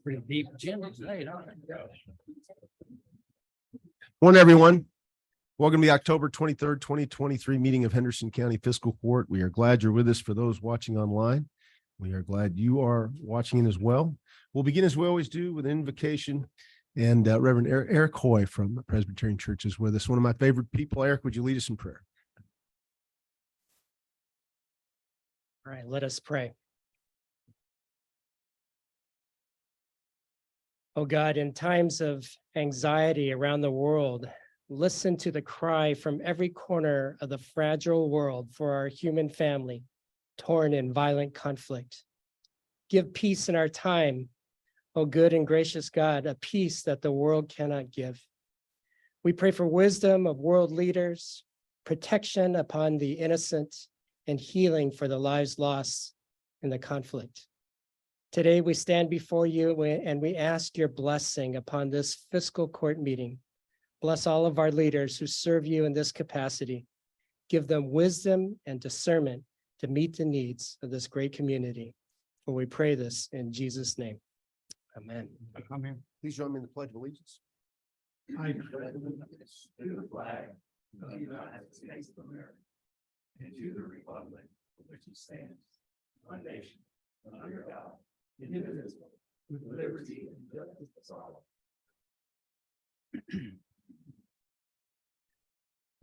Pretty deep agenda today, don't it? Morning, everyone. Welcome to the October 23rd, 2023 meeting of Henderson County Fiscal Court. We are glad you're with us. For those watching online, we are glad you are watching as well. We'll begin as we always do with an invocation, and Reverend Eric Hoy from the Presbyterian Church is with us. One of my favorite people. Eric, would you lead us in prayer? All right, let us pray. Oh God, in times of anxiety around the world, listen to the cry from every corner of the fragile world for our human family, torn in violent conflict. Give peace in our time, O good and gracious God, a peace that the world cannot give. We pray for wisdom of world leaders, protection upon the innocent, and healing for the lives lost in the conflict. Today, we stand before you and we ask your blessing upon this fiscal court meeting. Bless all of our leaders who serve you in this capacity. Give them wisdom and discernment to meet the needs of this great community. For we pray this in Jesus' name. Amen. Amen. Please join me in the Pledge of Allegiance. I pledge allegiance to the flag of the United States of America and to the republic for which it stands, one nation, under God, indivisible, with liberty and justice for all.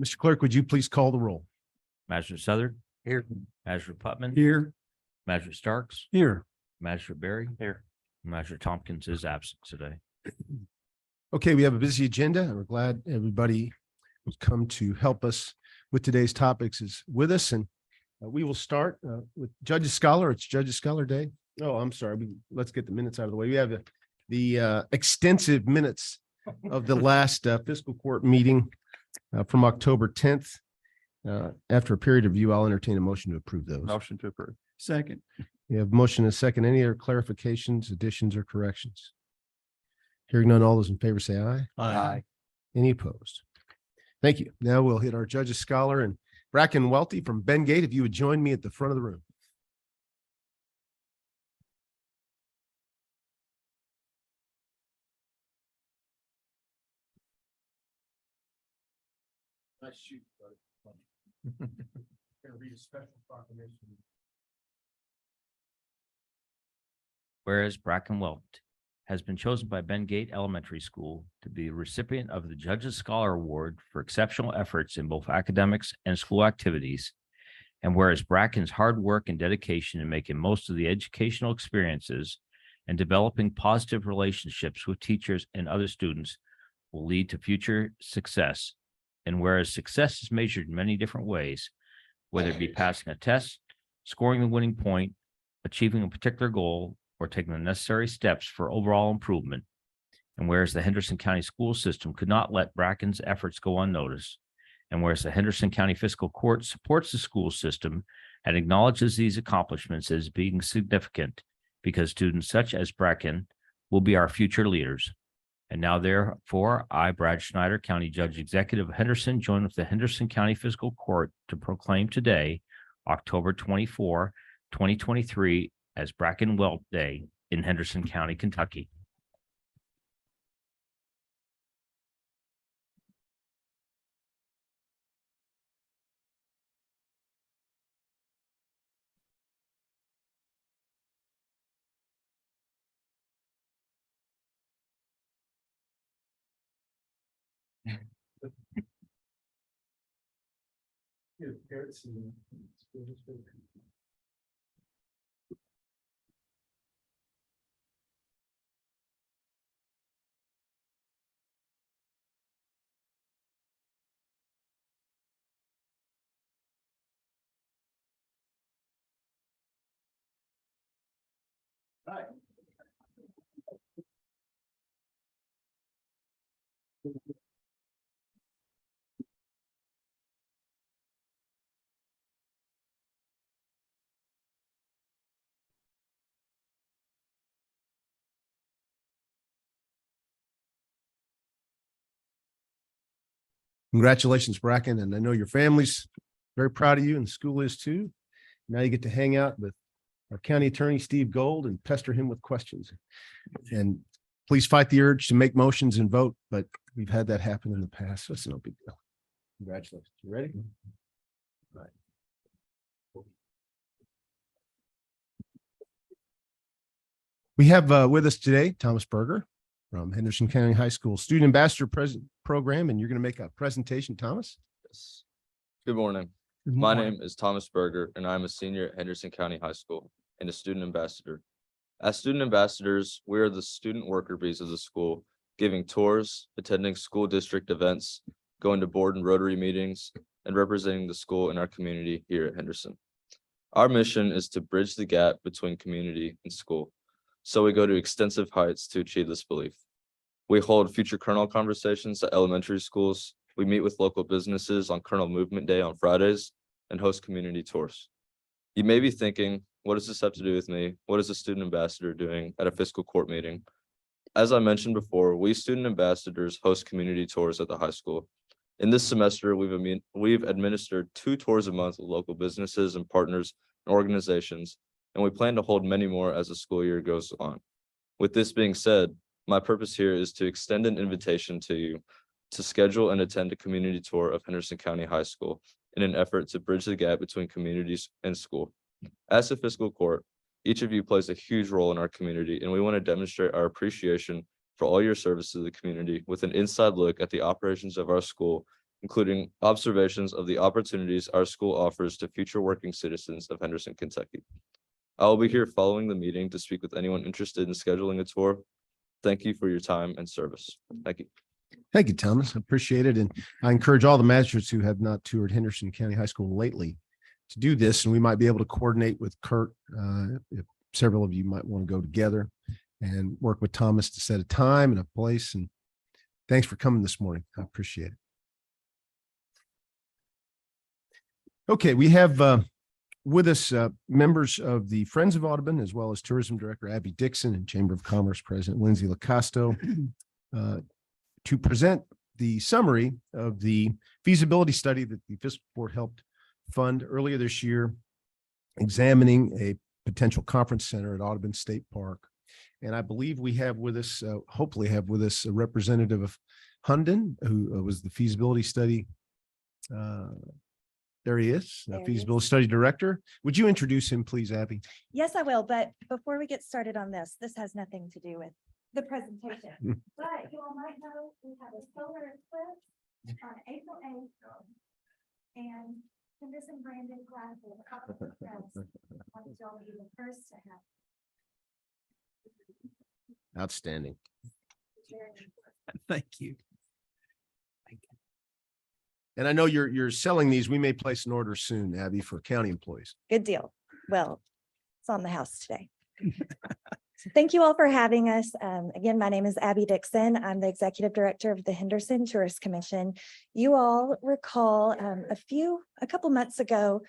Mr. Clerk, would you please call the roll? Magistrate Southern. Here. Magistrate Putman. Here. Magistrate Starks. Here. Magistrate Berry. Here. Magistrate Tompkins is absent today. Okay, we have a busy agenda, and we're glad everybody who's come to help us with today's topics is with us. And we will start with Judge's Scholar. It's Judge's Scholar Day. Oh, I'm sorry. Let's get the minutes out of the way. We have the extensive minutes of the last fiscal court meeting from October 10th. After a period of review, I'll entertain a motion to approve those. Motion to approve. Second. We have a motion and a second. Any other clarifications, additions, or corrections? Hearing none, all those in favor say aye. Aye. Any opposed? Thank you. Now we'll hit our Judge's Scholar, and Bracken Welty from Ben Gate, if you would join me at the front of the room. Nice shoot, buddy. Gonna read a special proclamation. Whereas Bracken Welt has been chosen by Ben Gate Elementary School to be the recipient of the Judge's Scholar Award for exceptional efforts in both academics and school activities. And whereas Bracken's hard work and dedication in making most of the educational experiences and developing positive relationships with teachers and other students will lead to future success. And whereas success is measured in many different ways, whether it be passing a test, scoring the winning point, achieving a particular goal, or taking the necessary steps for overall improvement. And whereas the Henderson County school system could not let Bracken's efforts go unnoticed, and whereas the Henderson County Fiscal Court supports the school system and acknowledges these accomplishments as being significant because students such as Bracken will be our future leaders. And now therefore, I, Brad Schneider, County Judge Executive of Henderson, join with the Henderson County Fiscal Court to proclaim today, October 24, 2023, as Bracken Welt Day in Henderson County, Kentucky. Congratulations, Bracken, and I know your family's very proud of you, and the school is too. Now you get to hang out with our county attorney, Steve Gold, and pester him with questions. And please fight the urge to make motions and vote, but we've had that happen in the past, so it's no big deal. Congratulations. You ready? All right. We have with us today Thomas Berger from Henderson County High School Student Ambassador Program, and you're going to make a presentation, Thomas. Yes. Good morning. Good My morning. name is Thomas Berger, and I'm a senior at Henderson County High School and a student ambassador. As student ambassadors, we are the student worker bees of the school, giving tours, attending school district events, going to board and Rotary meetings, and representing the school in our community here at Henderson. Our mission is to bridge the gap between community and school, so we go to extensive heights to achieve this belief. We hold future kernel conversations at elementary schools. We meet with local businesses on Kernel Movement Day on Fridays and host community tours. You may be thinking, what does this have to do with me? What is a student ambassador doing at a fiscal court meeting? As I mentioned before, we student ambassadors host community tours at the high school. In this semester, we've administered 2 tours a month with local businesses and partners and organizations, and we plan to hold many more as the school year goes on. With this being said, my purpose here is to extend an invitation to you to schedule and attend a community tour of Henderson County High School in an effort to bridge the gap between communities and school. As a fiscal court, each of you plays a huge role in our community, and we want to demonstrate our appreciation for all your service to the community with an inside look at the operations of our school, including observations of the opportunities our school offers to future working citizens of Henderson, Kentucky. I will be here following the meeting to speak with anyone interested in scheduling a tour. Thank you for your time and service. Thank you. Thank you, Thomas. I appreciate it. And I encourage all the magistrates who have not toured Henderson County High School lately to do this. And we might be able to coordinate with Kurt. If several of you might want to go together and work with Thomas to set a time and a place. And thanks for coming this morning. I appreciate it. Okay, we have with us members of the Friends of Audubon, as well as Tourism Director Abby Dixon and Chamber of Commerce President Lindsay Lacosto, to present the summary of the feasibility study that the fiscal court helped fund earlier this year, examining a potential conference center at Audubon State Park. And I believe we have with us, hopefully have with us, a representative of Hunden, who was the feasibility study. There he is, There he feasibility study director. Would you introduce him, please, Abby? Yes, I will. But before we get started on this has nothing to do with the presentation. But you all might know we have a solar eclipse on April 8th. And Henderson branded glasses. I want y'all to be the first to have. Outstanding. Thank you. And I know you're selling these. We may place an order soon, Abby, for county employees. Good deal. Well, it's on the house today. So thank you all for having us. Again, my name is Abby Dixon. I'm the Executive Director of the Henderson Tourist Commission. You all recall a couple months ago,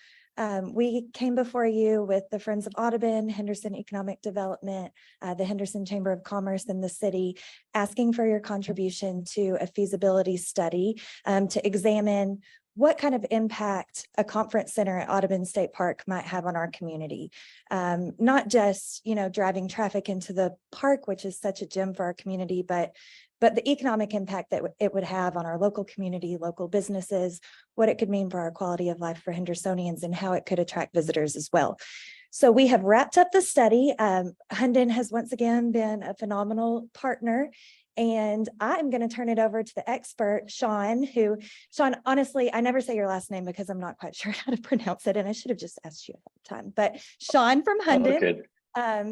we came before you with the Friends of Audubon, Henderson Economic Development, the Henderson Chamber of Commerce in the city, asking for your contribution to a feasibility study to examine what kind of impact a conference center at Audubon State Park might have on our community. Not just, driving traffic into the park, which is such a gem for our community, but the economic impact that it would have on our local community, local businesses, what it could mean for our quality of life for Hendersonians, and how it could attract visitors as well. So we have wrapped up the study. Hunden has once again been a phenomenal partner. And I'm going to turn it over to the expert, Sean, honestly, I never say your last name because I'm not quite sure how to pronounce it. And I should have just asked you at the time. But Sean from Hunden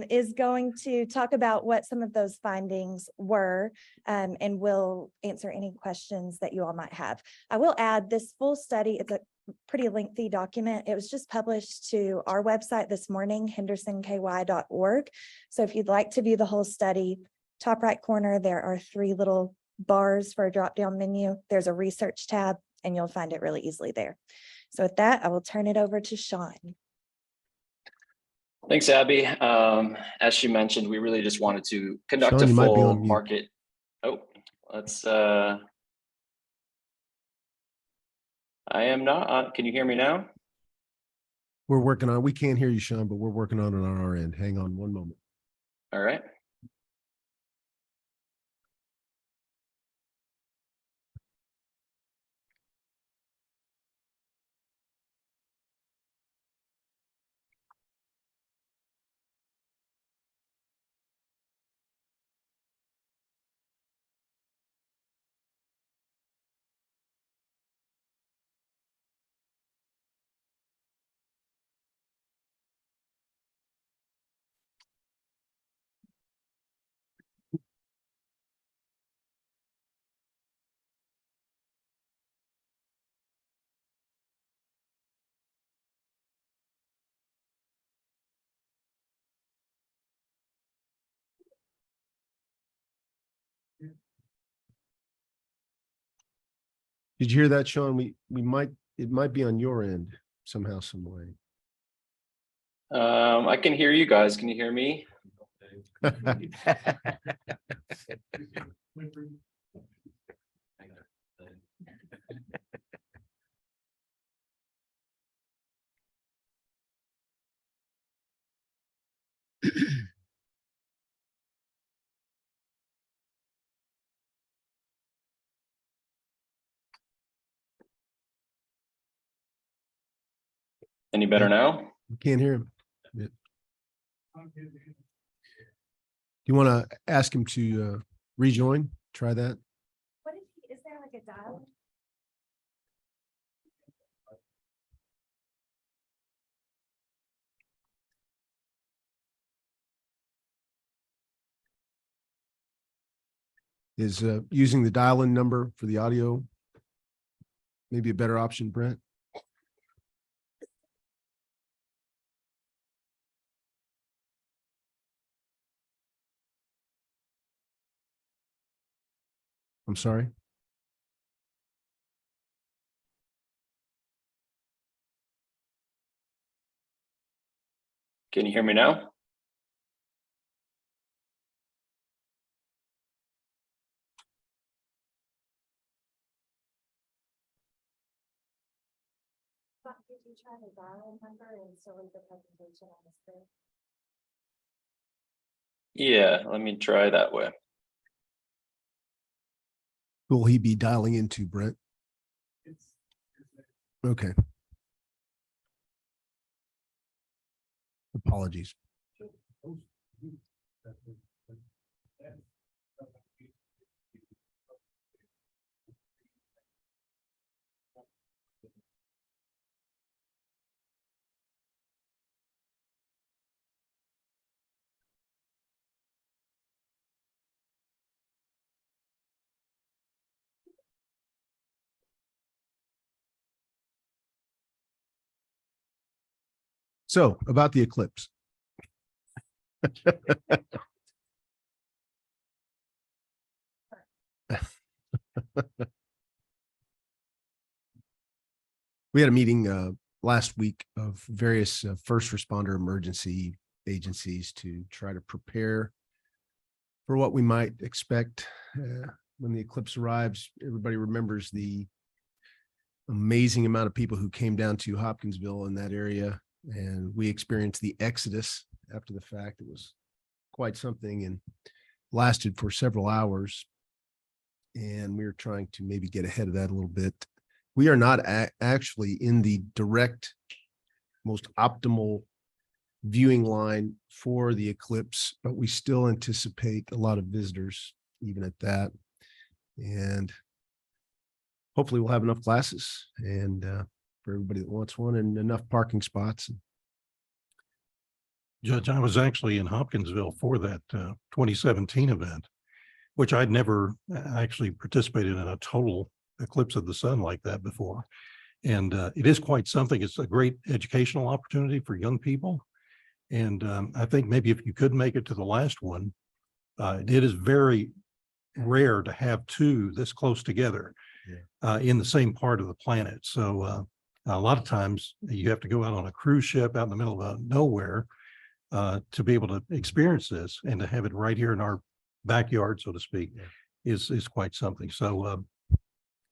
is going to talk about what some of those findings were, and will answer any questions that you all might have. I will add this full study. It's a pretty lengthy document. It was just published to our website this morning, hendersonky.org. So if you'd like to view the whole study, top right corner, there are 3 little bars for a drop-down menu. There's a research tab, and you'll find it really easily there. So with that, I will turn it over to Sean. Thanks, Abby. As she mentioned, we really just wanted to conduct Sean, a you might be full on mute. market. Oh, let's. I am not. Can you hear me now? We're working on, we can't hear you, Sean, but we're working on it on our end. Hang on one moment. All right. Did you hear that, Sean? It might be on your end somehow, some way. I can hear you guys. Can you hear me? Any better now? Can't hear him. Yeah. Do you want to ask him to rejoin? Try that. What is there like a dial? Is using the dial-in number for the audio maybe a better option, Brent? I'm sorry. Can you hear me now? Did you try the dial number and still leave the presentation on the screen? Yeah, let me try that way. Who will he be dialing into, Brent? Okay. Apologies. So about the eclipse. We had a meeting last week of various first responder emergency agencies to try to prepare for what we might expect when the eclipse arrives. Everybody remembers the amazing amount of people who came down to Hopkinsville in that area, and we experienced the exodus after the fact. It was quite something and lasted for several hours. And we were trying to maybe get ahead of that a little bit. We are not actually in the direct, most optimal viewing line for the eclipse, but we still anticipate a lot of visitors even at that. And hopefully we'll have enough classes and for everybody that wants one, and enough parking spots. Judge, I was actually in Hopkinsville for that 2017 event, which I'd never actually participated in a total eclipse of the sun like that before. And it is quite something. It's a great educational opportunity for young people. And I think maybe if you could make it to the last one, it is very rare to have two this close together in the same part of the planet. So a lot of times you have to go out on a cruise ship out in the middle of nowhere to be able to experience this, and to have it right here in our backyard, so to speak, is quite something. So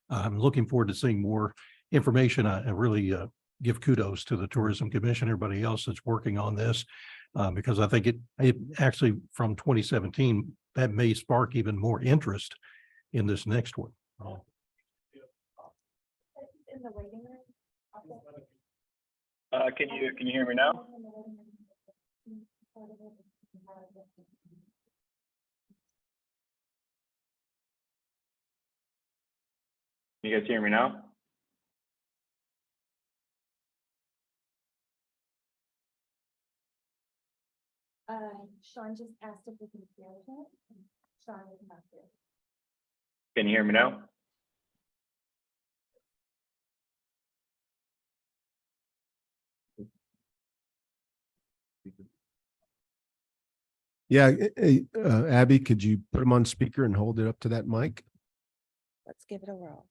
I'm looking forward to seeing more information. I really give kudos to the Tourism Commission, everybody else that's working on this. Because I think it actually from 2017, that may spark even more interest in this next one. In the waiting room. Can you hear me now? You guys hear me now? Sean just asked if we can hear him. Sean is not here. Can you hear me now? Yeah, Abby, could you put him on speaker and hold it up to that mic? Let's give it a whirl.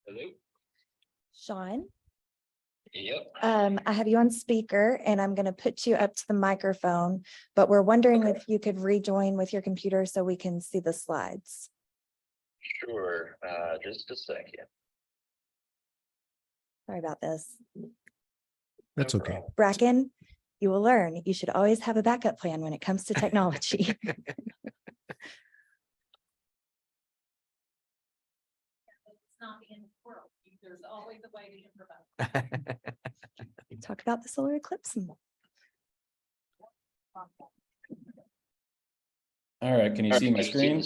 Hello? Sean, Yep. I have you on speaker and I'm going to put you up to the microphone, but we're wondering if you could rejoin with your computer so we can see the slides. Sure. Just a second. Sorry about this. That's No okay. problem. Bracken, you will learn you should always have a backup plan when it comes to technology. Not the end of the world. There's always a way to improvise. Talk about the solar eclipse more. All right, can you see my screen?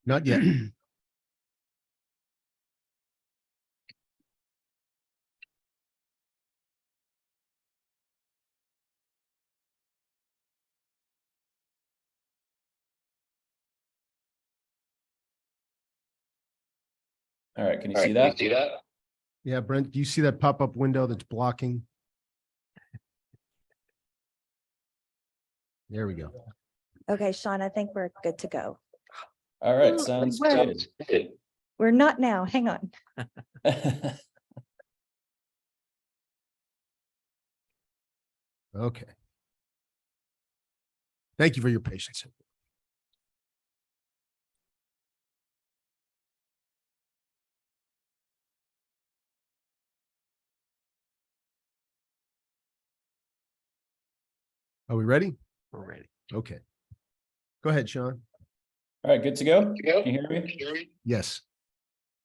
Not yet. All right, can you see that? Yeah, Brent, do you see that pop-up window that's blocking? There we go. Okay, Sean, I think we're good to go. All right, sounds good. We're not now. Hang on. Okay. Thank you for your patience. Are we ready? We're ready. Okay. Go ahead, Sean. All right, good to go? Can you hear me? Yes.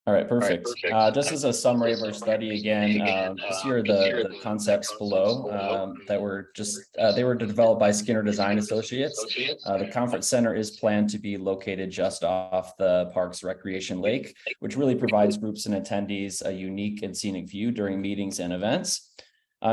All right, perfect. Just as a summary of our study again, this here are the concepts below that were just, they were developed by Skinner Design Associates. The conference center is planned to be located just off the park's recreation lake, which really provides groups and attendees a unique and scenic view during meetings and events.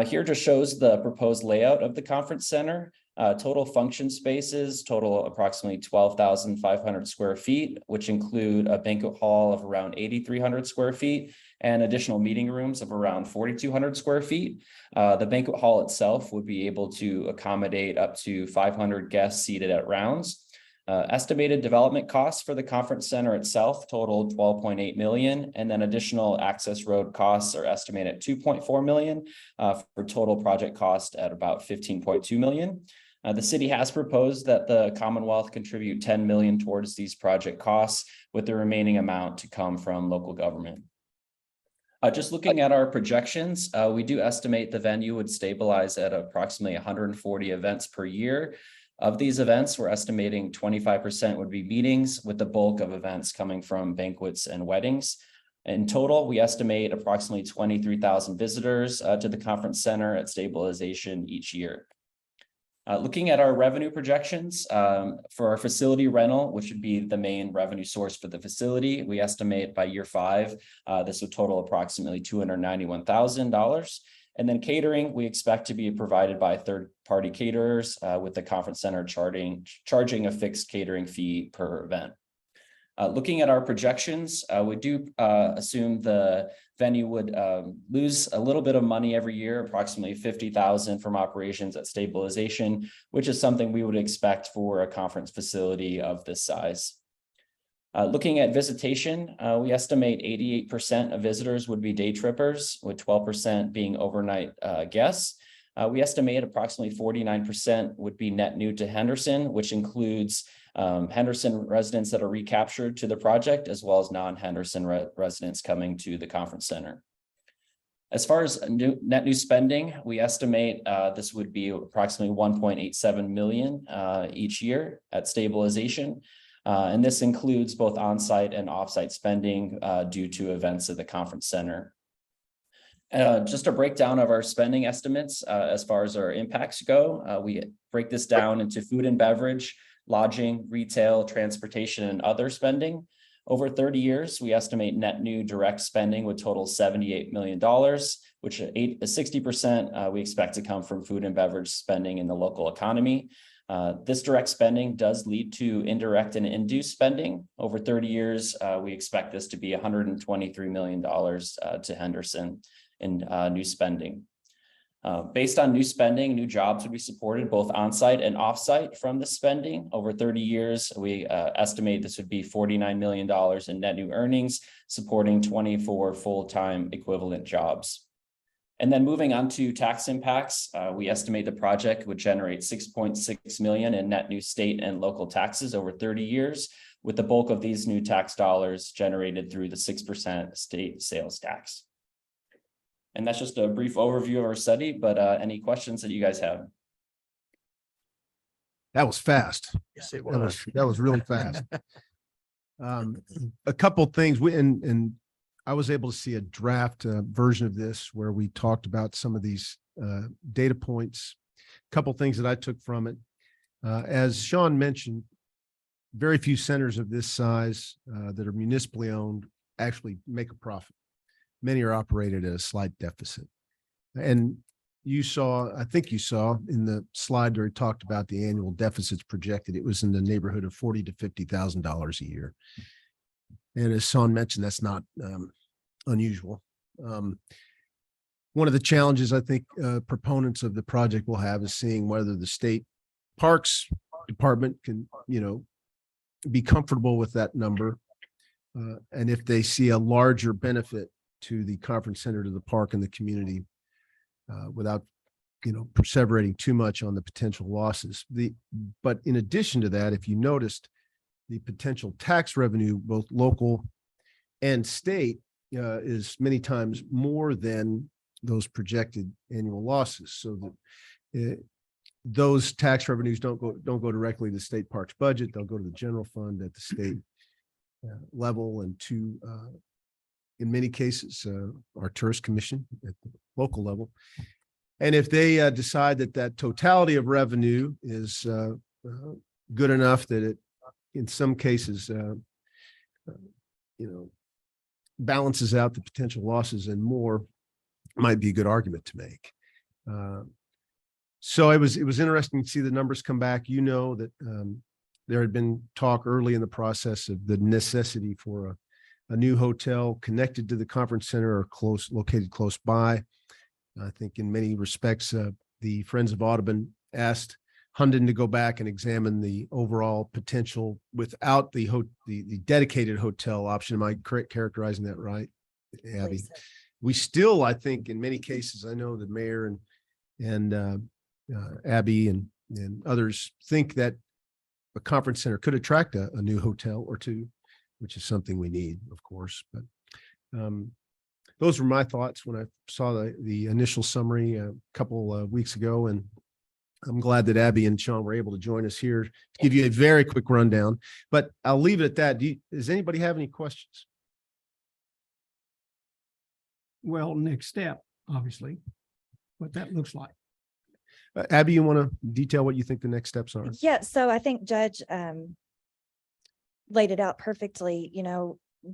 Here just shows the proposed layout of the conference center. Total function spaces total approximately 12,500 square feet, which include a banquet hall of around 8,300 square feet and additional meeting rooms of around 4,200 square feet. The banquet hall itself would be able to accommodate up to 500 guests seated at rounds. Estimated development costs for the conference center itself totaled 12.8 million, and then additional access road costs are estimated at 2.4 million for total project cost at about 15.2 million. The city has proposed that the Commonwealth contribute 10 million towards these project costs, with the remaining amount to come from local government. Just looking at our projections, we do estimate the venue would stabilize at approximately 140 events per year. Of these events, we're estimating 25% would be meetings, with the bulk of events coming from banquets and weddings. In total, we estimate approximately 23,000 visitors to the conference center at stabilization each year. Looking at our revenue projections for our facility rental, which would be the main revenue source for the facility, we estimate by year 5, this would total approximately $291,000. And then catering, we expect to be provided by third-party caterers with the conference center charging a fixed catering fee per event. Looking at our projections, we do assume the venue would lose a little bit of money every year, approximately $50,000 from operations at stabilization, which is something we would expect for a conference facility of this size. Looking at visitation, we estimate 88% of visitors would be day trippers, with 12% being overnight guests. We estimate approximately 49% would be net new to Henderson, which includes Henderson residents that are recaptured to the project, as well as non-Henderson residents coming to the conference center. As far as net new spending, we estimate this would be approximately 1.87 million each year at stabilization. And this includes both on-site and off-site spending due to events at the conference center. Just a breakdown of our spending estimates as far as our impacts go. We break this down into food and beverage, lodging, retail, transportation, and other spending. Over 30 years, we estimate net new direct spending would total $78 million, which 60% we expect to come from food and beverage spending in the local economy. This direct spending does lead to indirect and induced spending. Over 30 years, we expect this to be $123 million to Henderson in new spending. Based on new spending, new jobs would be supported both on-site and off-site from the spending. Over 30 years, we estimate this would be $49 million in net new earnings, supporting 24 full-time equivalent jobs. And then moving on to tax impacts, we estimate the project would generate $6.6 million in net new state and local taxes over 30 years, with the bulk of these new tax dollars generated through the 6% state sales tax. And that's just a brief overview of our study, but any questions that you guys have? That was fast. Yes, it That was really fast. A couple things and I was able to see a draft version of this where we talked about some of these data points. A couple things that I took from it. As Sean mentioned, very few centers of this size that are municipally owned actually make a profit. Many are operated at a slight deficit. And you saw, I think you saw in the slide where we talked about the annual deficits projected, it was in the neighborhood of $40,000 to $50,000 a year. And as Sean mentioned, that's not unusual. One of the challenges I think proponents of the project will have is seeing whether the state parks department can, be comfortable with that number. And if they see a larger benefit to the conference center, to the park and the community without, perseverating too much on the potential losses. But in addition to that, if you noticed, the potential tax revenue, both local and state, is many times more than those projected annual losses. So that those tax revenues don't go directly to the state parks budget. They'll go to the general fund at the state level, and to in many cases our tourist commission at the local level. And if they decide that totality of revenue is good enough that it in some cases balances out the potential losses and more, might be a good argument to make. So it was interesting to see the numbers come back. That there had been talk early in the process of the necessity for a new hotel connected to the conference center or located close by. I think in many respects, the Friends of Audubon asked Hunden to go back and examine the overall potential without the dedicated hotel option. Am I correct characterizing that right, Abby? We still, I think, in many cases, I know the mayor and Abby and others think that a conference center could attract a new hotel or two, which is something we need, of course. But those were my thoughts when I saw the initial summary a couple of weeks ago, and I'm glad that Abby and Sean were able to join us here to give you a very quick rundown, but I'll leave it at that. Does anybody have any questions? Well, next step, obviously, what that looks like. Abby, you want to detail what you think the next steps are? Yeah, so I think Judge laid it out perfectly.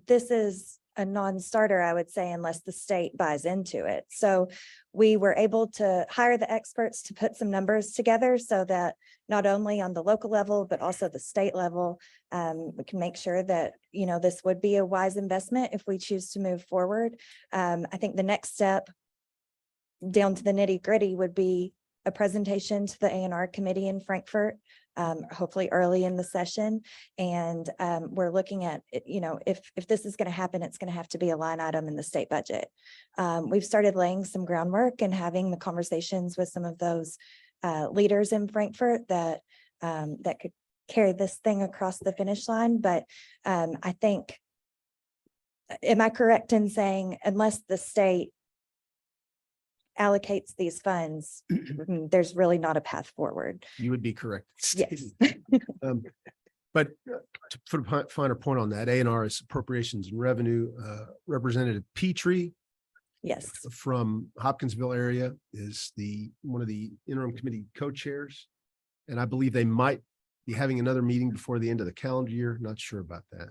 This is a non-starter, I would say, unless the state buys into it. So we were able to hire the experts to put some numbers together so that not only on the local level, but also the state level, we can make sure that, this would be a wise investment if we choose to move forward. I think the next step down to the nitty gritty would be a presentation to the A&R committee in Frankfurt, hopefully early in the session. And we're looking at, if this is going to happen, it's going to have to be a line item in the state budget. We've started laying some groundwork and having the conversations with some of those leaders in Frankfurt that could carry this thing across the finish line. But I think, am I correct in saying unless the state allocates these funds, there's really not a path forward? You would be correct. Yes. But to put a finer point on that, A&R is appropriations and revenue. Representative Petrie Yes. from Hopkinsville area is one of the interim committee co-chairs. And I believe they might be having another meeting before the end of the calendar year. Not sure about that.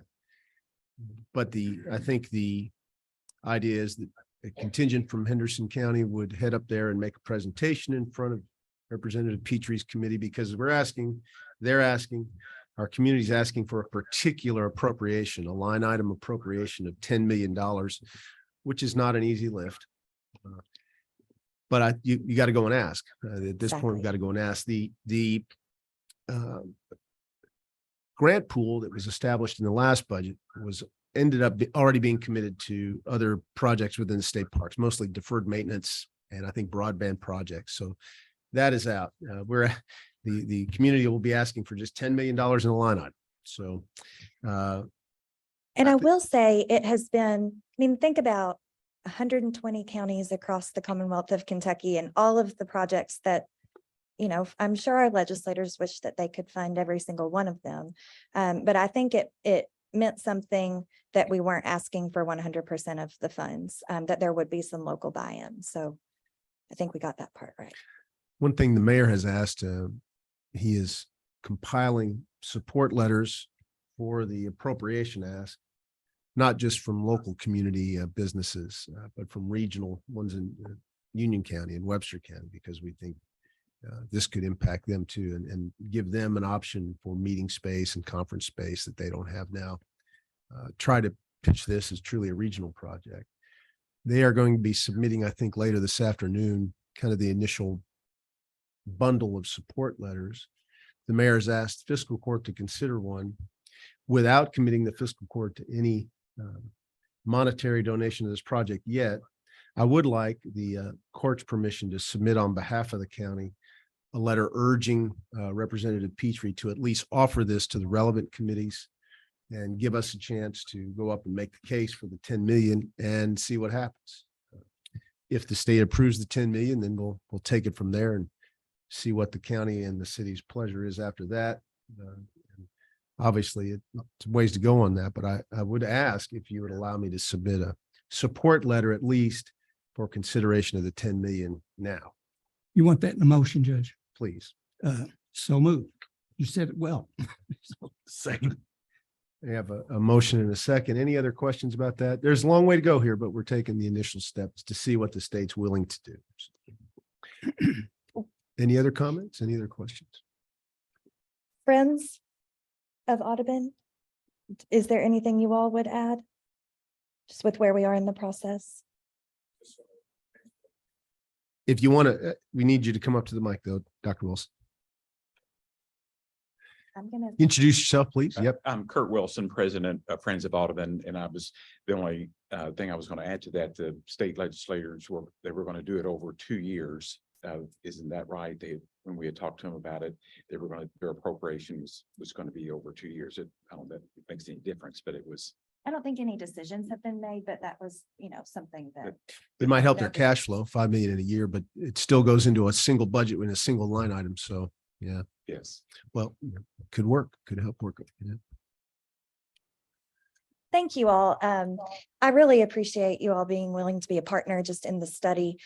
But I think the idea is that a contingent from Henderson County would head up there and make a presentation in front of Representative Petrie's committee, because they're asking, our community's asking for a particular appropriation, a line item appropriation of $10 million, which is not an easy lift. But you got to go and ask. At this point, we've got to go and ask. The grant pool that was established in the last budget ended up already being committed to other projects within the state parks, mostly deferred maintenance and I think broadband projects. So that is out. The community will be asking for just $10 million in a line item. So, and I will say it has been, think about 120 counties across the Commonwealth of Kentucky and all of the projects that, I'm sure our legislators wish that they could fund every single one of them. But I think it meant something that we weren't asking for 100% of the funds, that there would be some local buy-in. So I think we got that part right. One thing the mayor has asked, he is compiling support letters for the appropriation ask, not just from local community businesses, but from regional ones in Union County and Webster County, because we think this could impact them too, and give them an option for meeting space and conference space that they don't have now. Try to pitch this as truly a regional project. They are going to be submitting, I think, later this afternoon, kind of the initial bundle of support letters. The mayor has asked fiscal court to consider one without committing the fiscal court to any monetary donation to this project yet. I would like the court's permission to submit on behalf of the county a letter urging Representative Petrie to at least offer this to the relevant committees and give us a chance to go up and make the case for the 10 million and see what happens. If the state approves the 10 million, then we'll take it from there and see what the county and the city's pleasure is after that. Obviously, it's ways to go on that, but I would ask if you would allow me to submit a support letter at least for consideration of the 10 million now, You want that in a motion, Judge? please. So moved. You said it well. Second. I have a motion and a second. Any other questions about that? There's a long way to go here, but we're taking the initial steps to see what the state's willing to do. Any other comments? Any other questions? Friends of Audubon, is there anything you all would add? Just with where we are in the process? If you want to, we need you to come up to the mic though, Dr. Wilson. I'm gonna Introduce yourself, please. Yep. I'm Kurt Wilson, president of Friends of Audubon, and the only thing I was going to add to that, the state legislators they were going to do it over 2 years. Isn't that right? When we had talked to them about it, their appropriation was going to be over 2 years. I don't know if it makes any difference, but it was. I don't think any decisions have been made, but that was, something that. It might help their cash flow, 5 million in a year, but it still goes into a single budget in a single line item. So, yeah. Yes. Well, could work, could help work. Yeah. Thank you all. I really appreciate you all being willing to be a partner just in the study.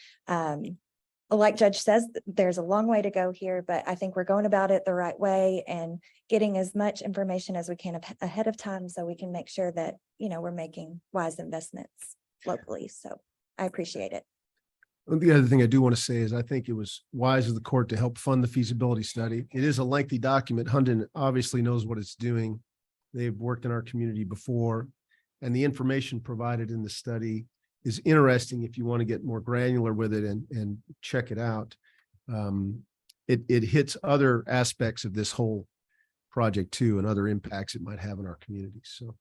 Like Judge says, there's a long way to go here, but I think we're going about it the right way and getting as much information as we can ahead of time so we can make sure that, we're making wise investments locally. So I appreciate it. The other thing I do want to say is I think it was wise of the court to help fund the feasibility study. It is a lengthy document. Hunden obviously knows what it's doing. They've worked in our community before, and the information provided in the study is interesting if you want to get more granular with it and check it out. it hits other aspects of this whole project too, and other impacts it might have in our communities. So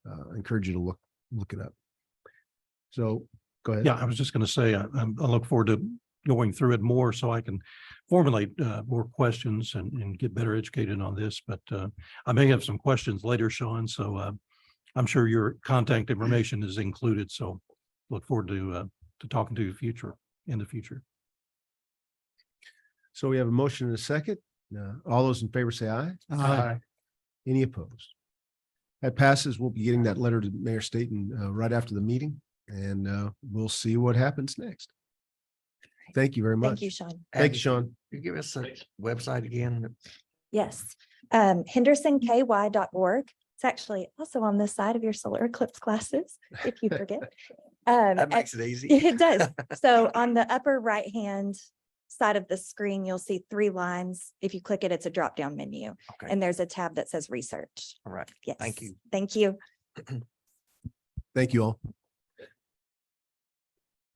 I encourage you to look it up. So go ahead. Yeah, I was just going to say, I look forward to going through it more so I can formulate more questions and get better educated on this. But I may have some questions later, Sean. So I'm sure your contact information is included. So look forward to talking to you in the future. So we have a motion and a second. All those in favor say aye. Aye. Any opposed? That passes. We'll be getting that letter to Mayor Staten right after the meeting, and we'll see what happens next. Thank you very much. Thank you, Sean. Thank you, Sean. You give us a website again? Yes, hendersonky.org. It's actually also on this side of your solar eclipse glasses, if you forget. That makes it easy. It does. So on the upper right-hand side of the screen, you'll see 3 lines. If you click it, it's a drop-down menu. Okay. And there's a tab that says research. All right. Yes. Thank you. Thank you. Thank you all.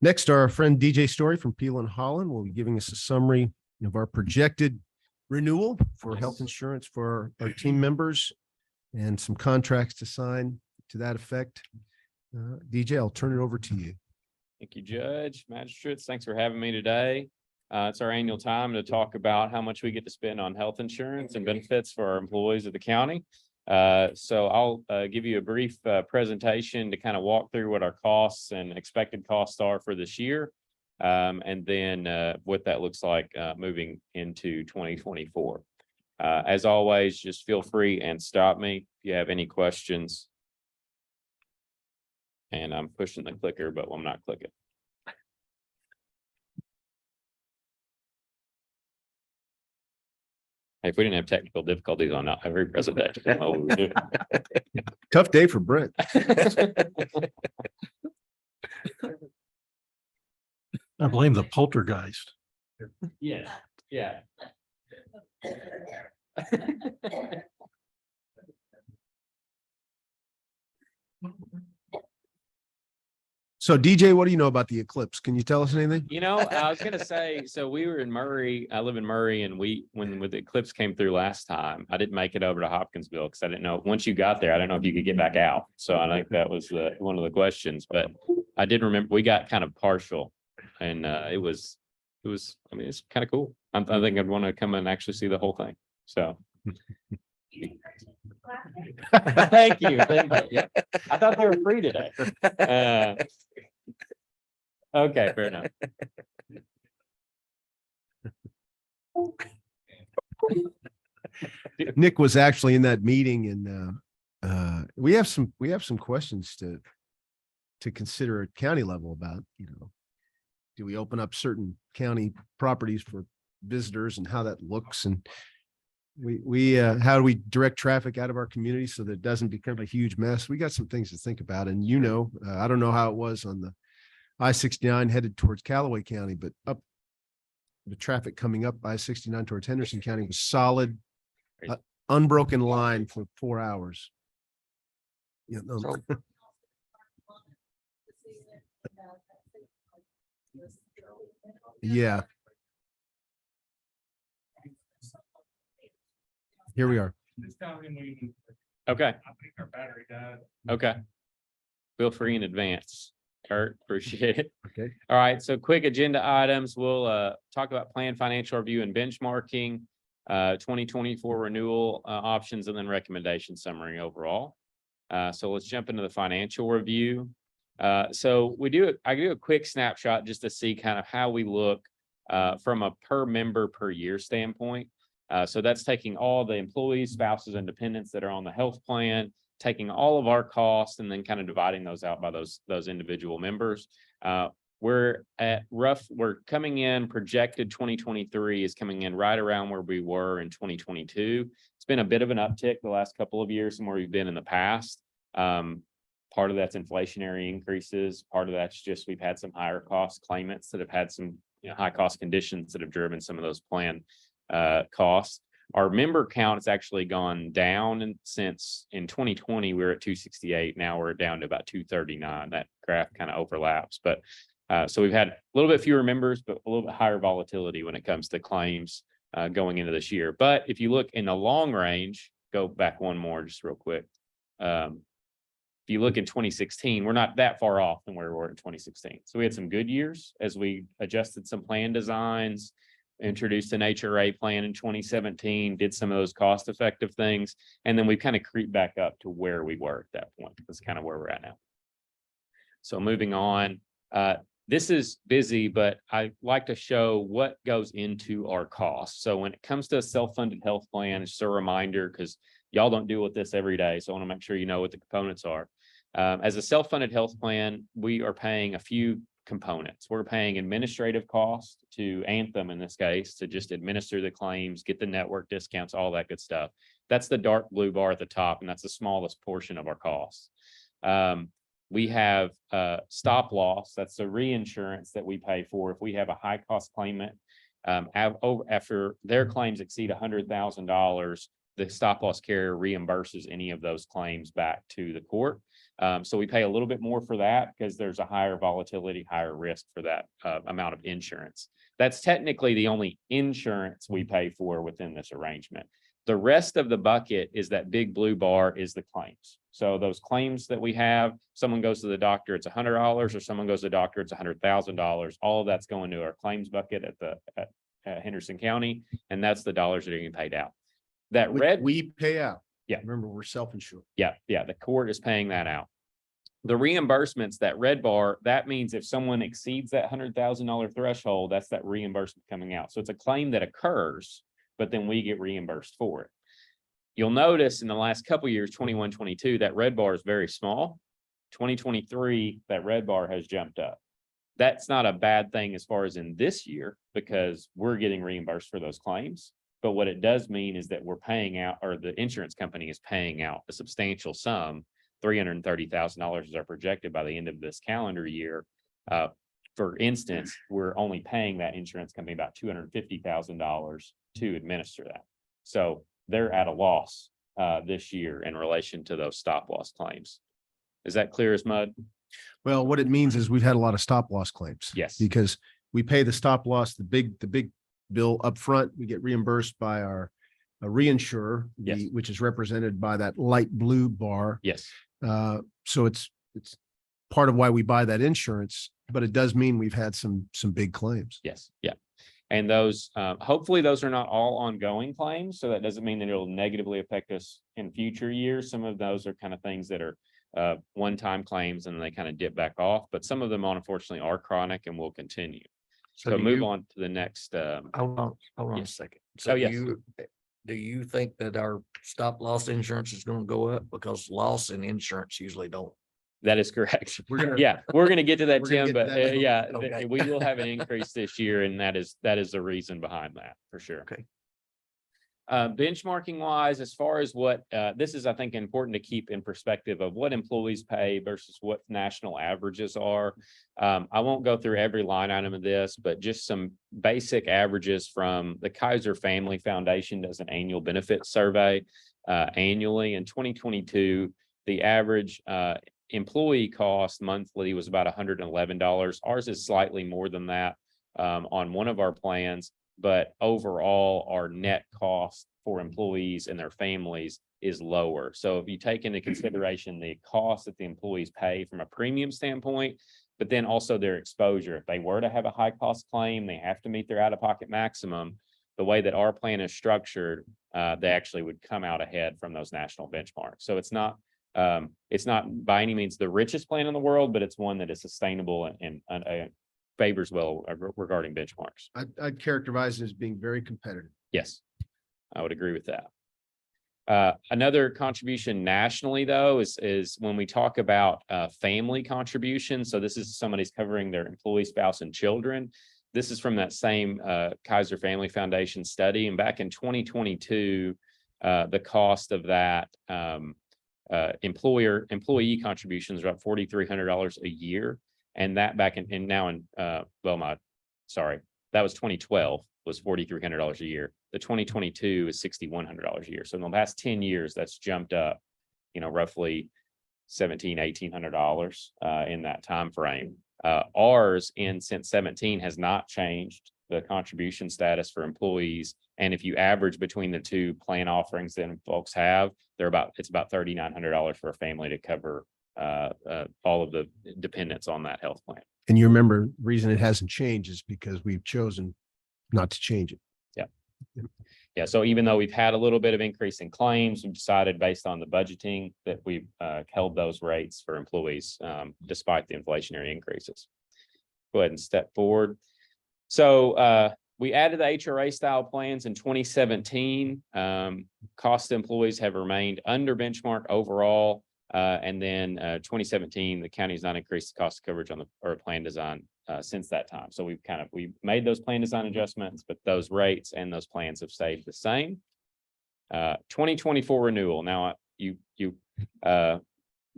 Next, our friend DJ Story from Peel and Holland will be giving us a summary of our projected renewal for health insurance for our team members and some contracts to sign to that effect. DJ, I'll turn it over to you. Thank you, Judge, Magistrates. Thanks for having me today. It's our annual time to talk about how much we get to spend on health insurance and benefits for our employees of the county. So I'll give you a brief presentation to kind of walk through what our costs and expected costs are for this year. And then what that looks like moving into 2024. As always, just feel free and stop me if you have any questions. And I'm pushing the clicker, but I'm not clicking. Hey, if we didn't have technical difficulties on every presentation, I don't know what we would do. Tough day for Brent. I blame the poltergeist. Yeah, yeah. So DJ, what do you know about the eclipse? Can you tell us anything? You know, I was gonna say, so we were in Murray, I live in Murray, and when the eclipse came through last time, I didn't make it over to Hopkinsville because I didn't know, once you got there, I don't know if you could get back out. So I think that was one of the questions, but I did remember we got kind of partial and it was, I mean, it's kind of cool. I think I'd want to come and actually see the whole thing. So. Thank you. Thank you. I thought they were free today. Okay, fair enough. Nick was actually in that meeting, and we have some questions to consider at county level about, do we open up certain county properties for visitors and how that looks, and how do we direct traffic out of our community so that it doesn't become a huge mess? We got some things to think about, and I don't know how it was on the I-69 headed towards Callaway County, but up the traffic coming up I-69 towards Henderson County was solid, unbroken line for 4 hours. Yeah. Here we are. Okay. I think our battery died. Okay. Feel free in advance. Kurt, appreciate it. Okay. All right. So quick agenda items. We'll talk about planned financial review and benchmarking, 2024 renewal options, and then recommendation summary overall. So let's jump into the financial review. So I do a quick snapshot just to see kind of how we look from a per member per year standpoint. So that's taking all the employees, spouses, and dependents that are on the health plan, taking all of our costs, and then kind of dividing those out by those individual members. We're coming in, projected 2023 is coming in right around where we were in 2022. It's been a bit of an uptick the last couple of years from where we've been in the past. Part of that's inflationary increases. Part of that's just we've had some higher cost claimants that have had some high cost conditions that have driven some of those plan costs. Our member count has actually gone down since in 2020 we were at 268. Now we're down to about 239. That graph kind of overlaps, but So we've had a little bit fewer members, but a little bit higher volatility when it comes to claims going into this year. But if you look in the long range, go back one more just real quick. If you look in 2016, we're not that far off than where we were in 2016. So we had some good years as we adjusted some plan designs, introduced an HRA plan in 2017, did some of those cost-effective things, and then we kind of creep back up to where we were at that point. That's kind of where we're at now. So moving on, this is busy, but I like to show what goes into our costs. So when it comes to a self-funded health plan, it's just a reminder because y'all don't deal with this every day. So I want to make sure you know what the components are. As a self-funded health plan, we are paying a few components. We're paying administrative costs to Anthem in this case to just administer the claims, get the network discounts, all that good stuff. That's the dark blue bar at the top, and that's the smallest portion of our costs. We have stop loss. That's the reinsurance that we pay for if we have a high cost claimant. After their claims exceed $100,000, the stop loss carrier reimburses any of those claims back to the court. So we pay a little bit more for that because there's a higher volatility, higher risk for that amount of insurance. That's technically the only insurance we pay for within this arrangement. The rest of the bucket is that big blue bar is the claims. So those claims that we have, someone goes to the doctor, it's $100, or someone goes to the doctor, it's $100,000. All of that's going to our claims bucket at Henderson County, and that's the dollars that are getting paid out. That red, we pay out. Yeah. Remember, we're self-insured. Yeah. The court is paying that out. The reimbursements, that red bar, that means if someone exceeds that $100,000 threshold, that's that reimbursement coming out. So it's a claim that occurs, but then we get reimbursed for it. You'll notice in the last couple of years, 21, 22, that red bar is very small. 2023, that red bar has jumped up. That's not a bad thing as far as in this year, because we're getting reimbursed for those claims. But what it does mean is that we're paying out, or the insurance company is paying out a substantial sum. $330,000 is our projected by the end of this calendar year. For instance, we're only paying that insurance company about $250,000 to administer that. So they're at a loss this year in relation to those stop loss claims. Is that clear as mud? Well, what it means is we've had a lot of stop loss claims. Yes. Because we pay the stop loss, the big bill up front. We get reimbursed by our reinsurer, Yes. which is represented by that light blue bar. Yes. So it's part of why we buy that insurance, but it does mean we've had some big claims. Yes. Yeah. And those, hopefully those are not all ongoing claims. So that doesn't mean that it'll negatively affect us in future years. Some of those are kind of things that are one-time claims and they kind of dip back off, but some of them unfortunately are chronic and will continue. So move on to the next. Hold on yes. a second. So Oh, yes. do you think that our stop loss insurance is going to go up? Because loss and insurance usually don't. That is correct. We're gonna- Yeah, we're going to get to that, We're gonna Tim, get but to that. yeah, Okay. we will have an increase this year, and that is the reason behind that for sure. Okay. Benchmarking wise, as far as what this is, I think important to keep in perspective of what employees pay versus what national averages are. I won't go through every line item of this, but just some basic averages from the Kaiser Family Foundation does an annual benefit survey annually. In 2022, the average employee cost monthly was about $111. Ours is slightly more than that on one of our plans. But overall, our net cost for employees and their families is lower. So if you take into consideration the cost that the employees pay from a premium standpoint, but then also their exposure, if they were to have a high cost claim, they have to meet their out-of-pocket maximum. The way that our plan is structured, they actually would come out ahead from those national benchmarks. So it's not by any means the richest plan in the world, but it's one that is sustainable and favors well regarding benchmarks. I'd characterize it as being very competitive. Yes, I would agree with that. Another contribution nationally, though, is when we talk about family contribution. So this is somebody's covering their employee, spouse, and children. This is from that same Kaiser Family Foundation study. And back in 2022, the cost of that employee contributions are about $4,300 a year. And that back in, and now in, that was 2012 was $4,300 a year. The 2022 is $6,100 a year. So in the past 10 years, that's jumped up, roughly $1,700, $1,800 in that time frame. Ours since 17 has not changed the contribution status for employees. And if you average between the two plan offerings that folks have, it's about $3,900 for a family to cover all of the dependents on that health plan. And you remember, the reason it hasn't changed is because we've chosen not to change it. Yeah, so even though we've had a little bit of increase in claims, we've decided based on the budgeting that we've held those rates for employees despite the inflationary increases. Go ahead and step forward. So we added the HRA style plans in 2017. Cost to employees have remained under benchmark overall. And then 2017, the county has not increased the cost of coverage on the plan design since that time. So we've made those plan design adjustments, but those rates and those plans have stayed the same. 2024 renewal. Now you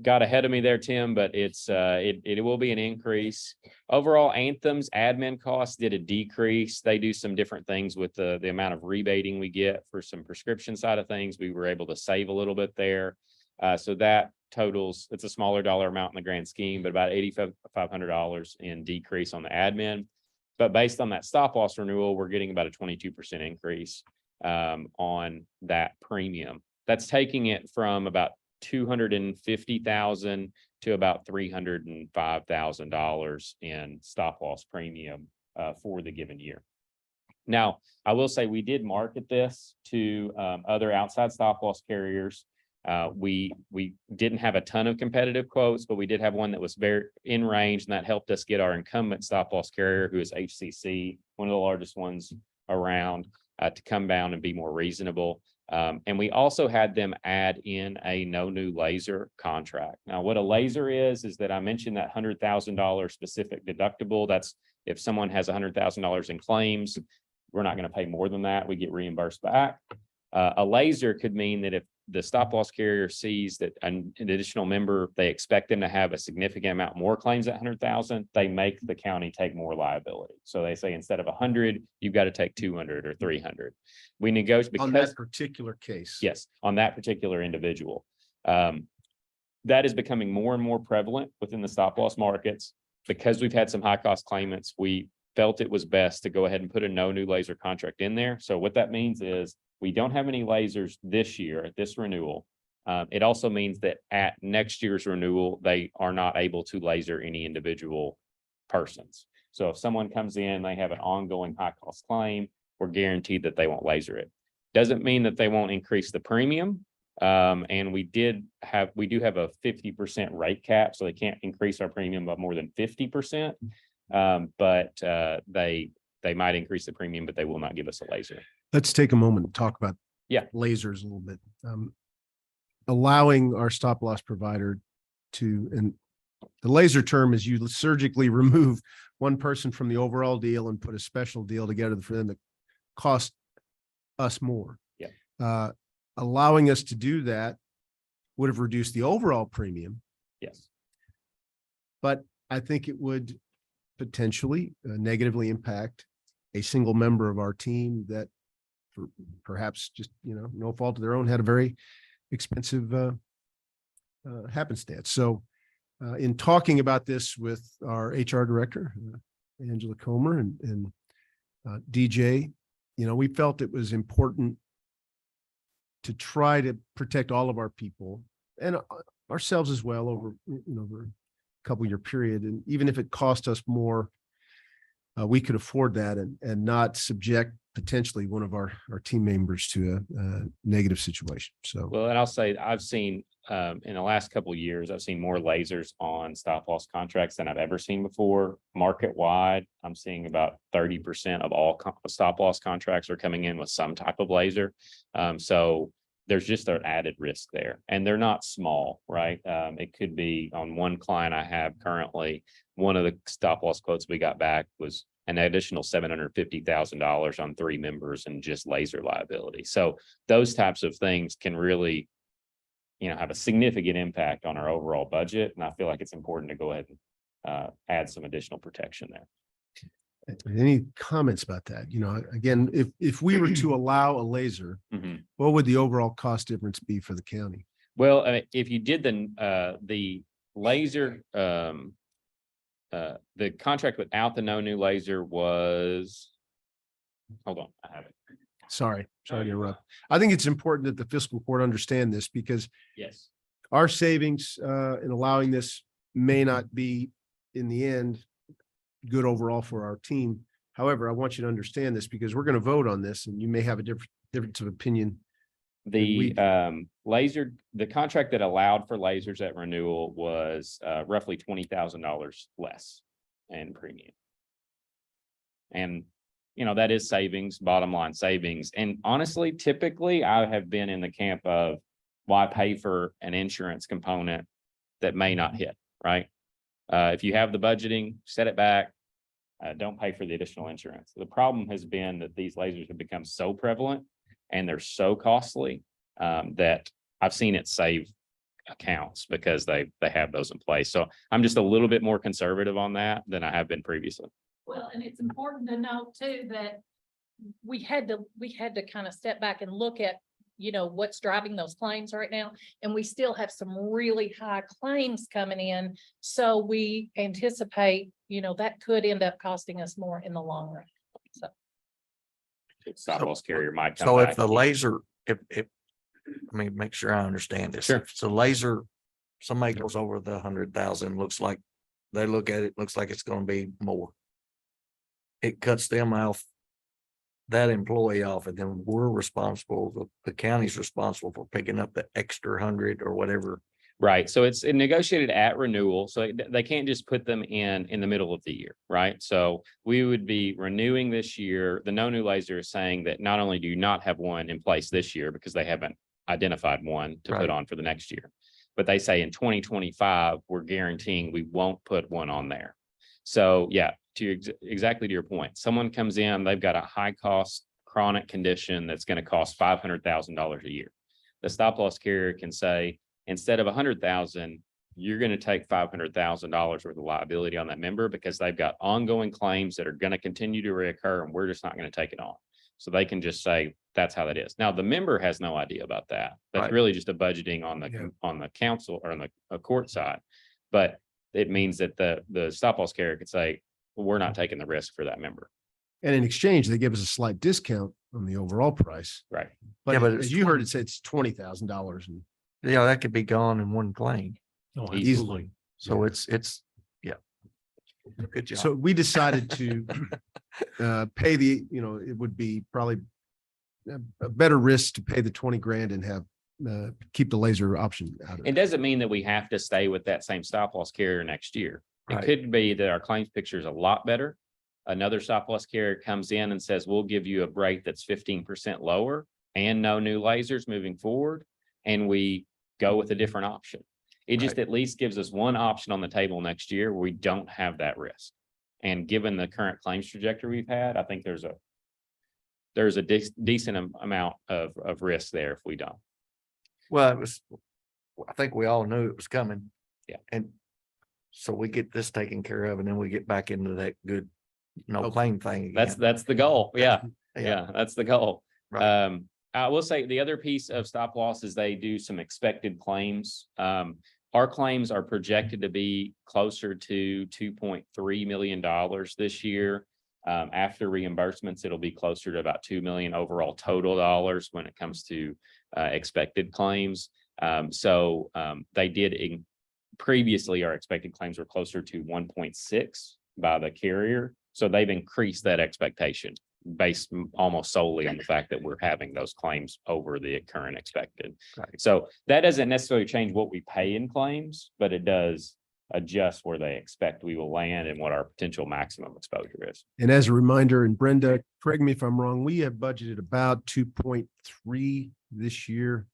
got ahead of me there, Tim, but it will be an increase. Overall, Anthem's admin costs did a decrease. They do some different things with the amount of rebating we get for some prescription side of things. We were able to save a little bit there. So that totals, it's a smaller dollar amount in the grand scheme, but about $8,500 in decrease on the admin. But based on that stop loss renewal, we're getting about a 22% increase on that premium. That's taking it from about $250,000 to about $305,000 in stop loss premium for the given year. Now, I will say we did market this to other outside stop loss carriers. We didn't have a ton of competitive quotes, but we did have one that was very in range, and that helped us get our incumbent stop loss carrier, who is HCC, one of the largest ones around, to come down and be more reasonable. And we also had them add in a no new laser contract. Now, what a laser is that I mentioned that $100,000 specific deductible. That's if someone has $100,000 in claims, we're not going to pay more than that. We get reimbursed back. A laser could mean that if the stop loss carrier sees that an additional member, they expect them to have a significant amount more claims at 100,000, they make the county take more liability. So they say instead of 100, you've got to take 200 or 300. We negotiate On that particular case. Yes, on that particular individual. That is becoming more and more prevalent within the stop loss markets. Because we've had some high cost claimants, we felt it was best to go ahead and put a no new laser contract in there. So what that means is we don't have any lasers this year at this renewal. It also means that at next year's renewal, they are not able to laser any individual persons. So if someone comes in, they have an ongoing high cost claim, we're guaranteed that they won't laser it. Doesn't mean that they won't increase the premium. And we do have a 50% rate cap, so they can't increase our premium by more than 50%. But they might increase the premium, but they will not give us a laser. Let's take a moment and talk about lasers a little bit. Allowing our stop loss provider to, and the laser term is you surgically remove one person from the overall deal and put a special deal together for them that cost us more. Allowing us to do that would have reduced the overall premium. Yes. But I think it would potentially negatively impact a single member of our team that perhaps just, no fault of their own, had a very expensive happenstance. So in talking about this with our HR director, Angela Comer and DJ, we felt it was important to try to protect all of our people and ourselves as well over a couple year period. And even if it cost us more, we could afford that and not subject potentially one of our team members to a negative situation. So, well, and I'll say I've seen in the last couple of years, I've seen more lasers on stop loss contracts than I've ever seen before. Market wide, I'm seeing about 30% of all stop loss contracts are coming in with some type of laser. So there's just an added risk there, and they're not small, right? It could be on one client I have currently, one of the stop loss quotes we got back was an additional $750,000 on 3 members and just laser liability. So those types of things can really, have a significant impact on our overall budget. And I feel like it's important to go ahead and add some additional protection there. Any comments about that? Again, if we were to allow a laser, what would the overall cost difference be for the county? Well, if you did the laser the contract without the no new laser was, hold on, I have it. Sorry to interrupt. I think it's important that the fiscal court understand this because Yes. our savings in allowing this may not be in the end good overall for our team. However, I want you to understand this because we're going to vote on this and you may have a difference of opinion. The the contract that allowed for lasers at renewal was roughly $20,000 less in premium. And, you know, that is savings, bottom line savings. And honestly, typically I have been in the camp of why pay for an insurance component that may not hit, right? If you have the budgeting, set it back. Don't pay for the additional insurance. The problem has been that these lasers have become so prevalent and they're so costly that I've seen it save accounts because they have those in place. So I'm just a little bit more conservative on that than I have been previously. Well, and it's important to note too, that we had to kind of step back and look at, you know, what's driving those claims right now. And we still have some really high claims coming in. So we anticipate, you know, that could end up costing us more in the long run. So. Stop loss carrier might come So back. if the laser, if, I mean, make sure I understand this. Sure. If the laser, somebody goes over the 100,000, looks like, they look at it, looks like it's gonna be more. It cuts them off, that employee off, and then we're responsible, the county's responsible for picking up the extra 100 or whatever. Right. So it's negotiated at renewal. So they can't just put them in the middle of the year. Right. So we would be renewing this year. The no new laser is saying that not only do you not have one in place this year because they haven't identified one to put on for the next year, but they say in 2025, we're guaranteeing we won't put one on there. So yeah, exactly to your point, someone comes in, they've got a high cost chronic condition that's going to cost $500,000 a year. The stop loss carrier can say, instead of 100,000, you're going to take $500,000 worth of liability on that member because they've got ongoing claims that are going to continue to reoccur and we're just not going to take it on. So they can just say, that's how that is. Now, the member has no idea about that. That's really just a budgeting on the council or on the court side. But it means that the stop loss carrier could say, well, we're not taking the risk for that member. And in exchange, they give us a slight discount on the overall price. Right. But, Yeah, but as you heard it say, it's $20,000 and Yeah, that could be gone in one claim. Oh, easily. So it's, yeah. Good job. So we decided to pay the, you know, it would be probably a better risk to pay the 20 grand and have keep the laser option out of It it. doesn't mean that we have to stay with that same stop loss carrier next year. It Right. could be that our claims picture is a lot better. Another stop loss carrier comes in and says, we'll give you a rate that's 15% lower and no new lasers moving forward. And we go with a different option. It just at least gives us one option on the table next year where we don't have that risk. And given the current claims trajectory we've had, I think there's a decent amount of risk there if we don't. Well, it was, I think we all knew it was coming. Yeah. And so we get this taken care of and then we get back into that good, no claim thing. Again. That's the goal. Yeah. Yeah. Yeah. That's the goal. Right. I will say the other piece of stop loss is they do some expected claims. Our claims are projected to be closer to $2.3 million this year. After reimbursements, it'll be closer to about 2 million overall total dollars when it comes to expected claims. They did previously our expected claims were closer to 1.6 by the carrier. So they've increased that expectation based almost solely on the fact that we're having those claims over the current expected. Right. So that doesn't necessarily change what we pay in claims, but it does adjust where they expect we will land and what our potential maximum exposure is. And as a reminder, and Brenda, correct me if I'm wrong, we have budgeted about 2.3 this year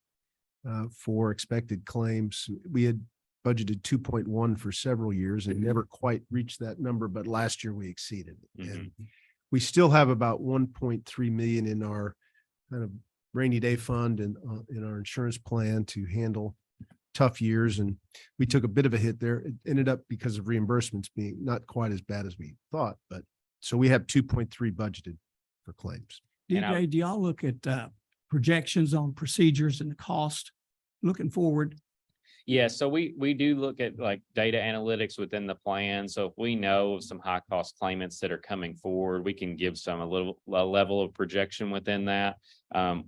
for expected claims. We had budgeted 2.1 for several years and never quite reached that number, but last year we exceeded it. And we still have about 1.3 million in our kind of rainy day fund and in our insurance plan to handle tough years. And we took a bit of a hit there. It ended up because of reimbursements being not quite as bad as we thought, but so we have 2.3 budgeted for claims. DJ, do y'all look at projections on procedures and the cost looking forward? Yeah, so we do look at like data analytics within the plan. So if we know of some high cost claimants that are coming forward, we can give a level of projection within that.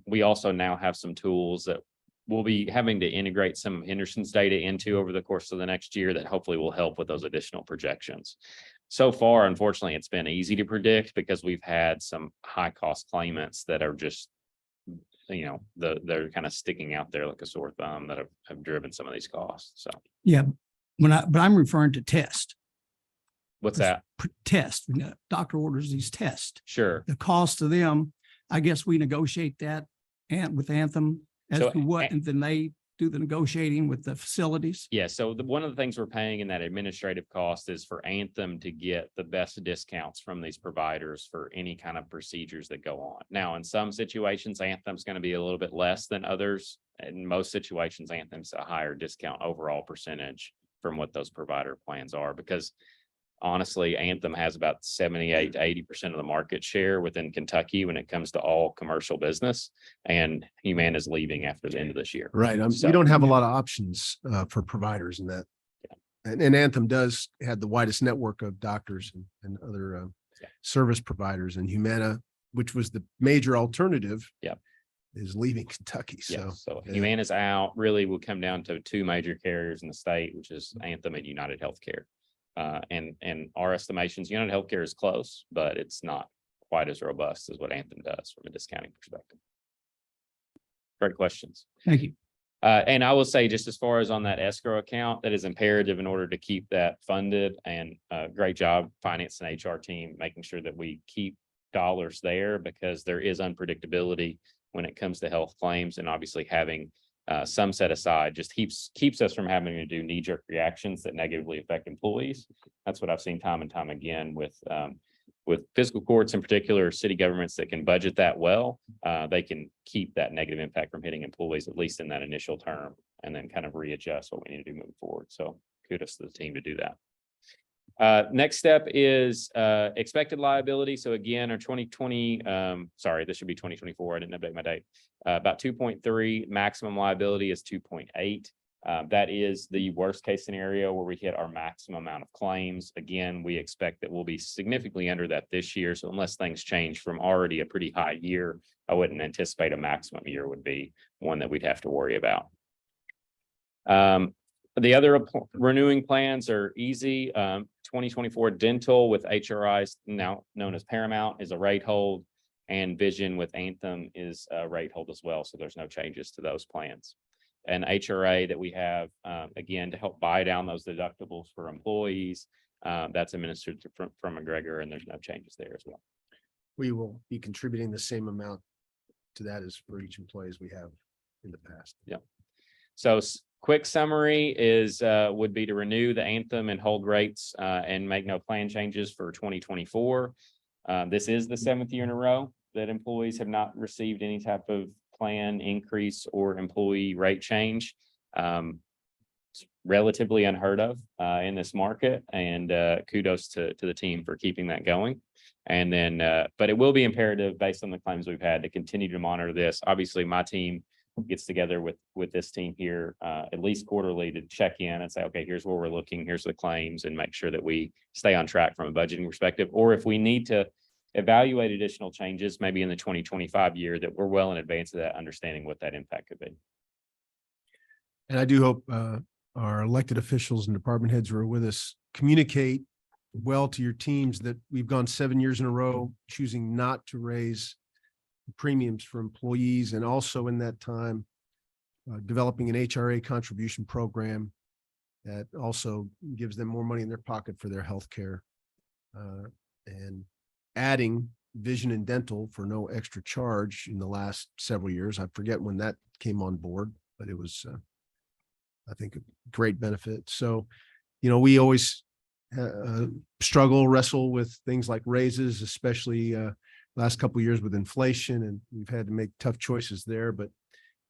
We also now have some tools that we'll be having to integrate some of Henderson's data into over the course of the next year that hopefully will help with those additional projections. So far, unfortunately, it's been easy to predict because we've had some high cost claimants that are just, they're kind of sticking out there like a sore thumb that have driven some of these costs. So Yeah, but I'm referring to test. what's that? Test, when the doctor orders these tests, Sure. the cost of them, I guess we negotiate that and with Anthem as So, to what, and then they do the negotiating with the facilities. Yeah, so one of the things we're paying in that administrative cost is for Anthem to get the best discounts from these providers for any kind of procedures that go on. Now, in some situations, Anthem's going to be a little bit less than others. In most situations, Anthem's a higher discount overall percentage from what those provider plans are, because honestly, Anthem has about 78 to 80% of the market share within Kentucky when it comes to all commercial business, and Humana is leaving after the end of this year. Right. So- We don't have a lot of options for providers in that. And Anthem does have the widest network of doctors and other service providers, and Humana, which was the major alternative. Yeah. Is leaving Kentucky. Yeah, So, so yeah. Humana's out. Really will come down to two major carriers in the state, which is Anthem and United Healthcare. And our estimations, United Healthcare is close, but it's not quite as robust as what Anthem does from a discounting perspective. Great questions. Thank you. And I will say, just as far as on that escrow account, that is imperative in order to keep that funded, and great job, finance and HR team, making sure that we keep dollars there, because there is unpredictability when it comes to health claims, and obviously having some set aside just keeps us from having to do knee-jerk reactions that negatively affect employees. That's what I've seen time and time again with fiscal courts, in particular, city governments that can budget that well. They can keep that negative impact from hitting employees, at least in that initial term, and then kind of readjust what we need to do moving forward. So kudos to the team to do that. Next step is expected liability. So again, our 2020, this should be 2024. I didn't update my date. About 2.3, maximum liability is 2.8. That is the worst case scenario where we hit our maximum amount of claims. Again, we expect that we'll be significantly under that this year. So unless things change from already a pretty high year, I wouldn't anticipate a maximum year would be one that we'd have to worry about. The other renewing plans are easy. 2024 dental with HRI, now known as Paramount, is a rate hold, and vision with Anthem is a rate hold as well. So there's no changes to those plans. And HRA that we have, again, to help buy down those deductibles for employees, that's administered from McGregor, and there's no changes there as well. We will be contributing the same amount to that as for each employee as we have in the past. Yeah. So quick summary is would be to renew the Anthem and hold rates and make no plan changes for 2024. This is the 7th year in a row that employees have not received any type of plan increase or employee rate change. It's relatively unheard of in this market, and kudos to the team for keeping that going. And then, but it will be imperative based on the claims we've had to continue to monitor this. Obviously, my team gets together with this team here at least quarterly to check in and say, okay, here's where we're looking, here's the claims, and make sure that we stay on track from a budgeting perspective. Or if we need to evaluate additional changes, maybe in the 2025 year, that we're well in advance of that, understanding what that impact could be. And I do hope our elected officials and department heads who are with us communicate well to your teams that we've gone 7 years in a row choosing not to raise premiums for employees, and also in that time developing an HRA contribution program that also gives them more money in their pocket for their health care, and adding vision and dental for no extra charge in the last several years. I forget when that came on board, but it was I think a great benefit. So, we always wrestle with things like raises, especially last couple of years with inflation, and we've had to make tough choices there. But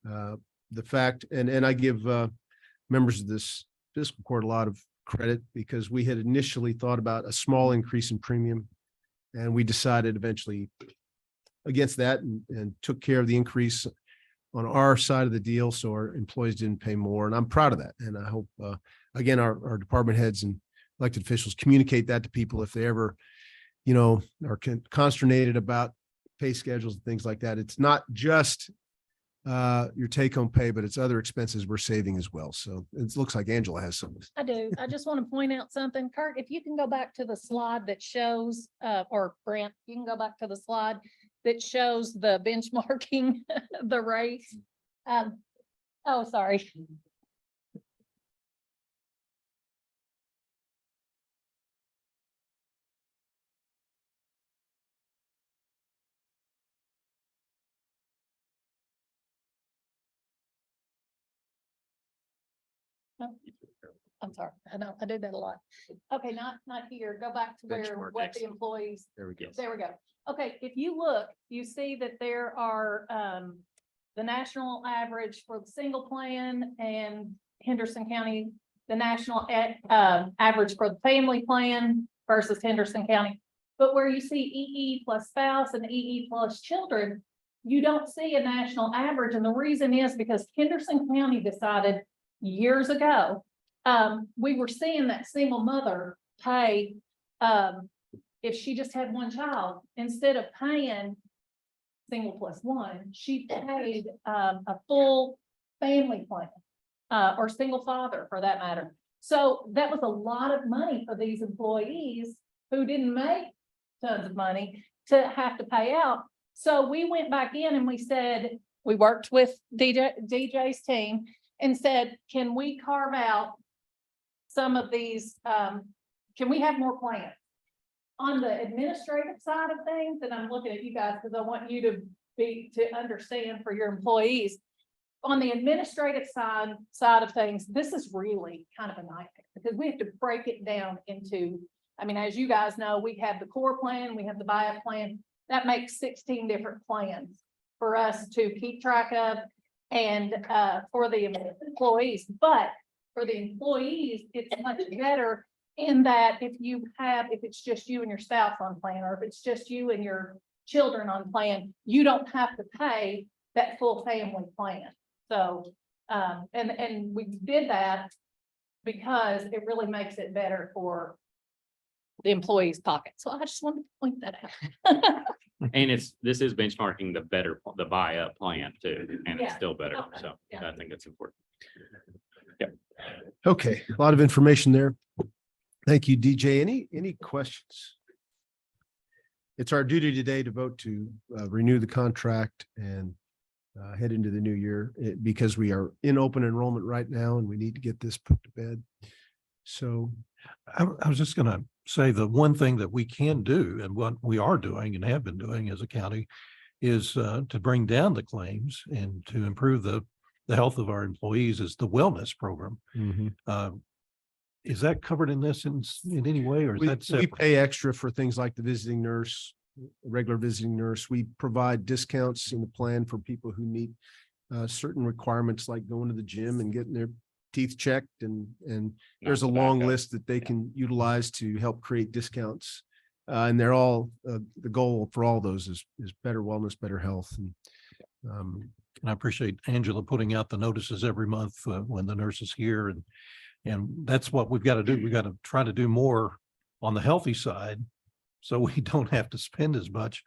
the fact, and I give members of this fiscal court a lot of credit, because we had initially thought about a small increase in premium, and we decided eventually against that and took care of the increase on our side of the deal, so our employees didn't pay more. And I'm proud of that. And I hope, again, our department heads and elected officials communicate that to people if they ever, are consternated about pay schedules and things like that. It's not just your take-home pay, but it's other expenses we're saving as well. So it looks like Angela has some. I do. I just want to point out something. Kurt, if you can go back to the slide that shows, or Brent, you can go back to the slide that shows the benchmarking, the race. Oh, sorry. I'm sorry. I know I do that a lot. Okay, not here. Go back to where Benchmark what next. the employees. There we go. There we go. Okay, if you look, you see that there are the national average for the single plan and Henderson County, the national average for the family plan versus Henderson County. But where you see EE plus spouse and EE plus children, you don't see a national average. And the reason is because Henderson County decided years ago, we were seeing that single mother pay, if she just had one child, instead of paying single plus one, she paid a full family plan, or single father for that matter. So that was a lot of money for these employees who didn't make tons of money to have to pay out. So we went back in and we said, we worked with DJ's team and said, can we carve out some of these, can we have more plans? On the administrative side of things, and I'm looking at you guys because I want you to understand for your employees. On the administrative side of things, this is really kind of a nightmare because we have to break it down into, I mean, as you guys know, we have the core plan, we have the buyout plan. That makes 16 different plans for us to keep track of and for the employees. But for the employees, it's much better in that if it's just you and your spouse on plan, or if it's just you and your children on plan, you don't have to pay that full family plan. So, and we did that because it really makes it better for the employee's pocket. So I just wanted to point that out. And this is benchmarking the buy-up plan too, and it's Yeah. still better. Okay. So Yeah. I think that's important. Okay, a lot of information there. Thank you, DJ. Any questions? It's our duty today to vote to renew the contract and head into the new year because we are in open enrollment right now and we need to get this put to bed. So I was just gonna say the one thing that we can do and what we are doing and have been doing as a county is to bring down the claims and to improve the health of our employees is the wellness program. Is that covered in this in any way, or is that we separate? pay extra for things like the visiting nurse, regular visiting nurse. We provide discounts in the plan for people who meet certain requirements like going to the gym and getting their teeth checked. And there's a long list that they can utilize to help create discounts. And they're all, the goal for all those is better wellness, better health. And I appreciate Angela putting out the notices every month when the nurse is here. And that's what we've got to do. We got to try to do more on the healthy side so we don't have to spend as much,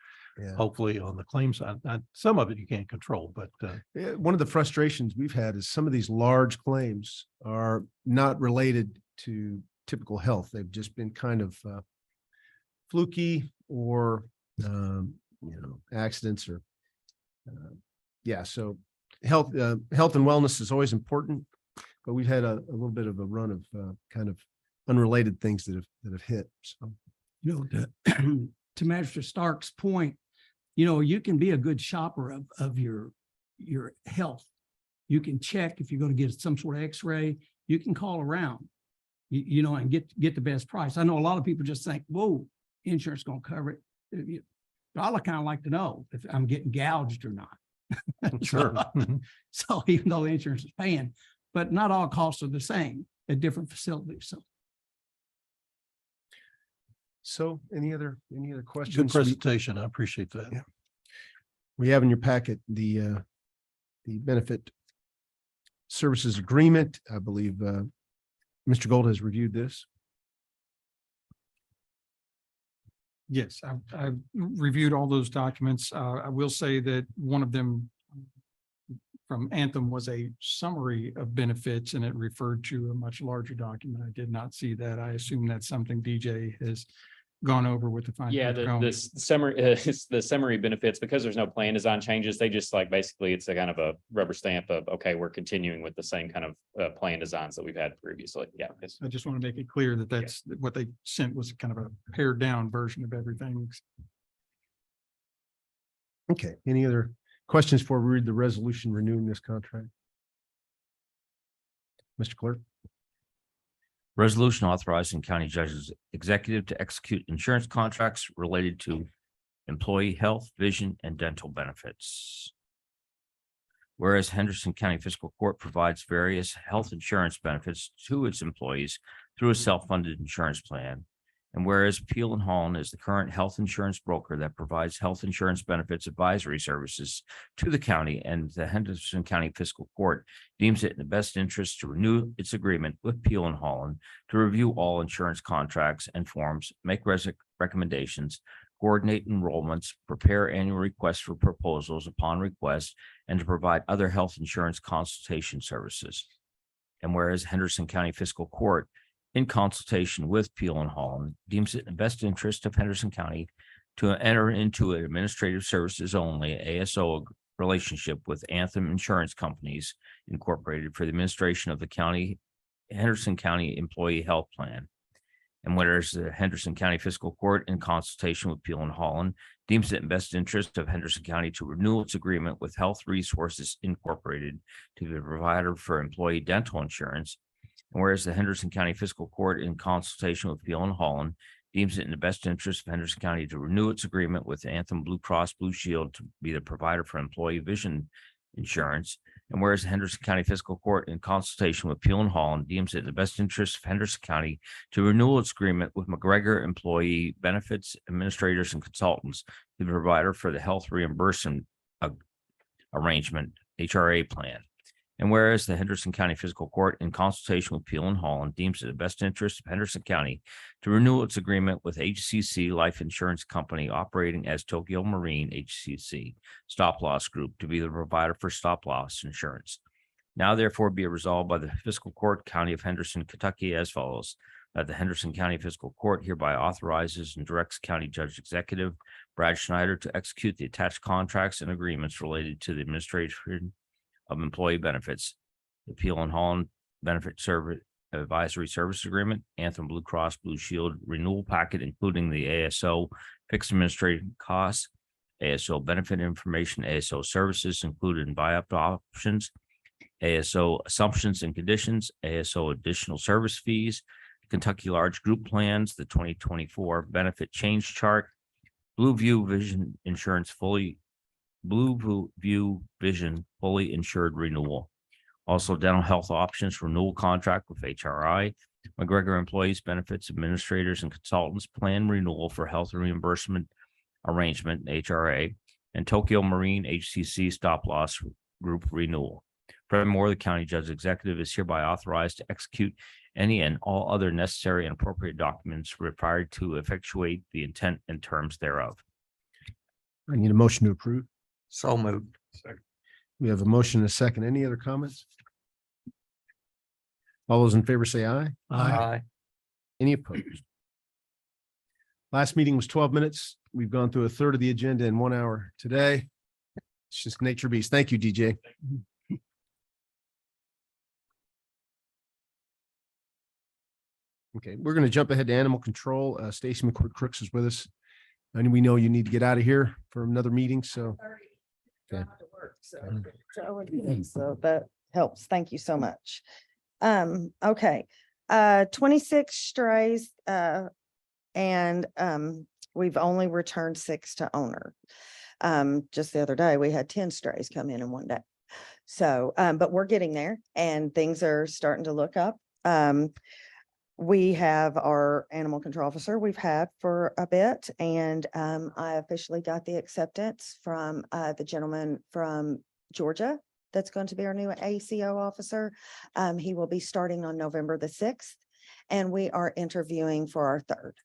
hopefully, on the claim side. Some of it you can't control, but one of the frustrations we've had is some of these large claims are not related to typical health. They've just been kind of fluky or, accidents or, so health and wellness is always important. But we've had a little bit of a run of kind of unrelated things that have hit. So, to Magistrate Stark's point, you can be a good shopper of your health. You can check if you're going to get some sort of X-ray. You can call around, and get the best price. I know a lot of people just think, "Whoa, insurance going to cover it." But I kind of like to know if I'm getting gouged or not. sure. So even though the insurance is paying. But not all costs are the same at different facilities. So any other questions? Good presentation. I appreciate that. Yeah. We have in your packet the the benefit services agreement. I believe Mr. Gold has reviewed this. Yes, I've reviewed all those documents. I will say that one of them from Anthem was a summary of benefits and it referred to a much larger document. I did not see that. I assume that's something DJ has gone over with the. Yeah, the summary, the summary benefits, because there's no plan design changes, they just like, basically, it's a kind of a rubber stamp of, okay, we're continuing with the same kind of plan designs that we've had previously. Yeah. I just want to make it clear that that's what they sent was kind of a pared down version of everything. Okay, any other questions before we read the resolution renewing this contract? Mr. Clerk? Resolution authorizing county judge's executive to execute insurance contracts related to employee health, vision, and dental benefits. Whereas Henderson County Fiscal Court provides various health insurance benefits to its employees through a self-funded insurance plan. And whereas Peel and Holland is the current health insurance broker that provides health insurance benefits advisory services to the county, and the Henderson County Fiscal Court deems it in the best interest to renew its agreement with Peel and Holland to review all insurance contracts and forms, make recommendations, coordinate enrollments, prepare annual requests for proposals upon request, and to provide other health insurance consultation services. And whereas Henderson County Fiscal Court, in consultation with Peel and Holland, deems it in the best interest of Henderson County to enter into an administrative services only ASO relationship with Anthem Insurance Companies Incorporated for the administration of the Henderson County Employee Health Plan. And whereas the Henderson County Fiscal Court, in consultation with Peel and Holland, deems it in best interest of Henderson County to renew its agreement with Health Resources Incorporated to be the provider for employee dental insurance. And whereas the Henderson County Fiscal Court, in consultation with Peel and Holland, deems it in the best interest of Henderson County to renew its agreement with Anthem Blue Cross Blue Shield to be the provider for employee vision insurance. And whereas the Henderson County Fiscal Court, in consultation with Peel and Holland, deems it in the best interest of Henderson County to renew its agreement with McGregor Employee Benefits Administrators and Consultants to be the provider for the health reimbursement arrangement HRA plan. And whereas the Henderson County Fiscal Court, in consultation with Peel and Holland, deems it in the best interest of Henderson County to renew its agreement with HCC Life Insurance Company operating as Tokyo Marine HCC Stop Loss Group to be the provider for stop loss insurance. Now therefore be it resolved by the Fiscal Court, County of Henderson, Kentucky as follows: that the Henderson County Fiscal Court hereby authorizes and directs County Judge Executive Brad Schneider to execute the attached contracts and agreements related to the administration of employee benefits, the Peel and Holland Benefit Service Advisory Service Agreement, Anthem Blue Cross Blue Shield renewal packet, including the ASO fixed administrative costs, ASO benefit information, ASO services included in buy-up options, ASO assumptions and conditions, ASO additional service fees, Kentucky large group plans, the 2024 benefit change chart, Blue View Vision Insurance Blue View Vision fully insured renewal. Also, dental health options renewal contract with HRI, McGregor Employees Benefits Administrators and Consultants plan renewal for health reimbursement arrangement HRA, and Tokyo Marine HCC Stop Loss Group renewal. Furthermore, the county judge executive is hereby authorized to execute any and all other necessary and appropriate documents required to effectuate the intent and terms thereof. I need a motion to approve. So moved. We have a motion and a second. Any other comments? All those in favor say aye. Aye. Any opposed? Last meeting was 12 minutes. We've gone through a third of the agenda in 1 hour today. It's just nature beast. Thank you, DJ. Okay, we're going to jump ahead to animal control. Stacy McCourt Crooks is with us. And we know you need to get out of here for another meeting, so. Okay. So that helps. Thank you so much. Okay. 26 strays, and we've only returned 6 to owner. Just the other day, we had 10 strays come in one day. So, but we're getting there and things are starting to look up. We have our animal control officer we've had for a bit, and I officially got the acceptance from the gentleman from Georgia that's going to be our new ACO officer. He will be starting on November the 6th, and we are interviewing for our third.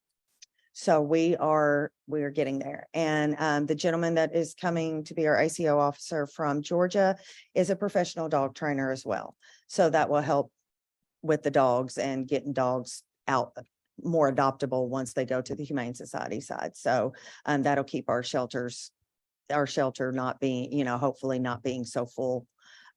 So we are getting there. And the gentleman that is coming to be our ACO officer from Georgia is a professional dog trainer as well. So that will help with the dogs and getting dogs out more adoptable once they go to the Humane Society side. So that'll keep our shelter not being, hopefully not being so full.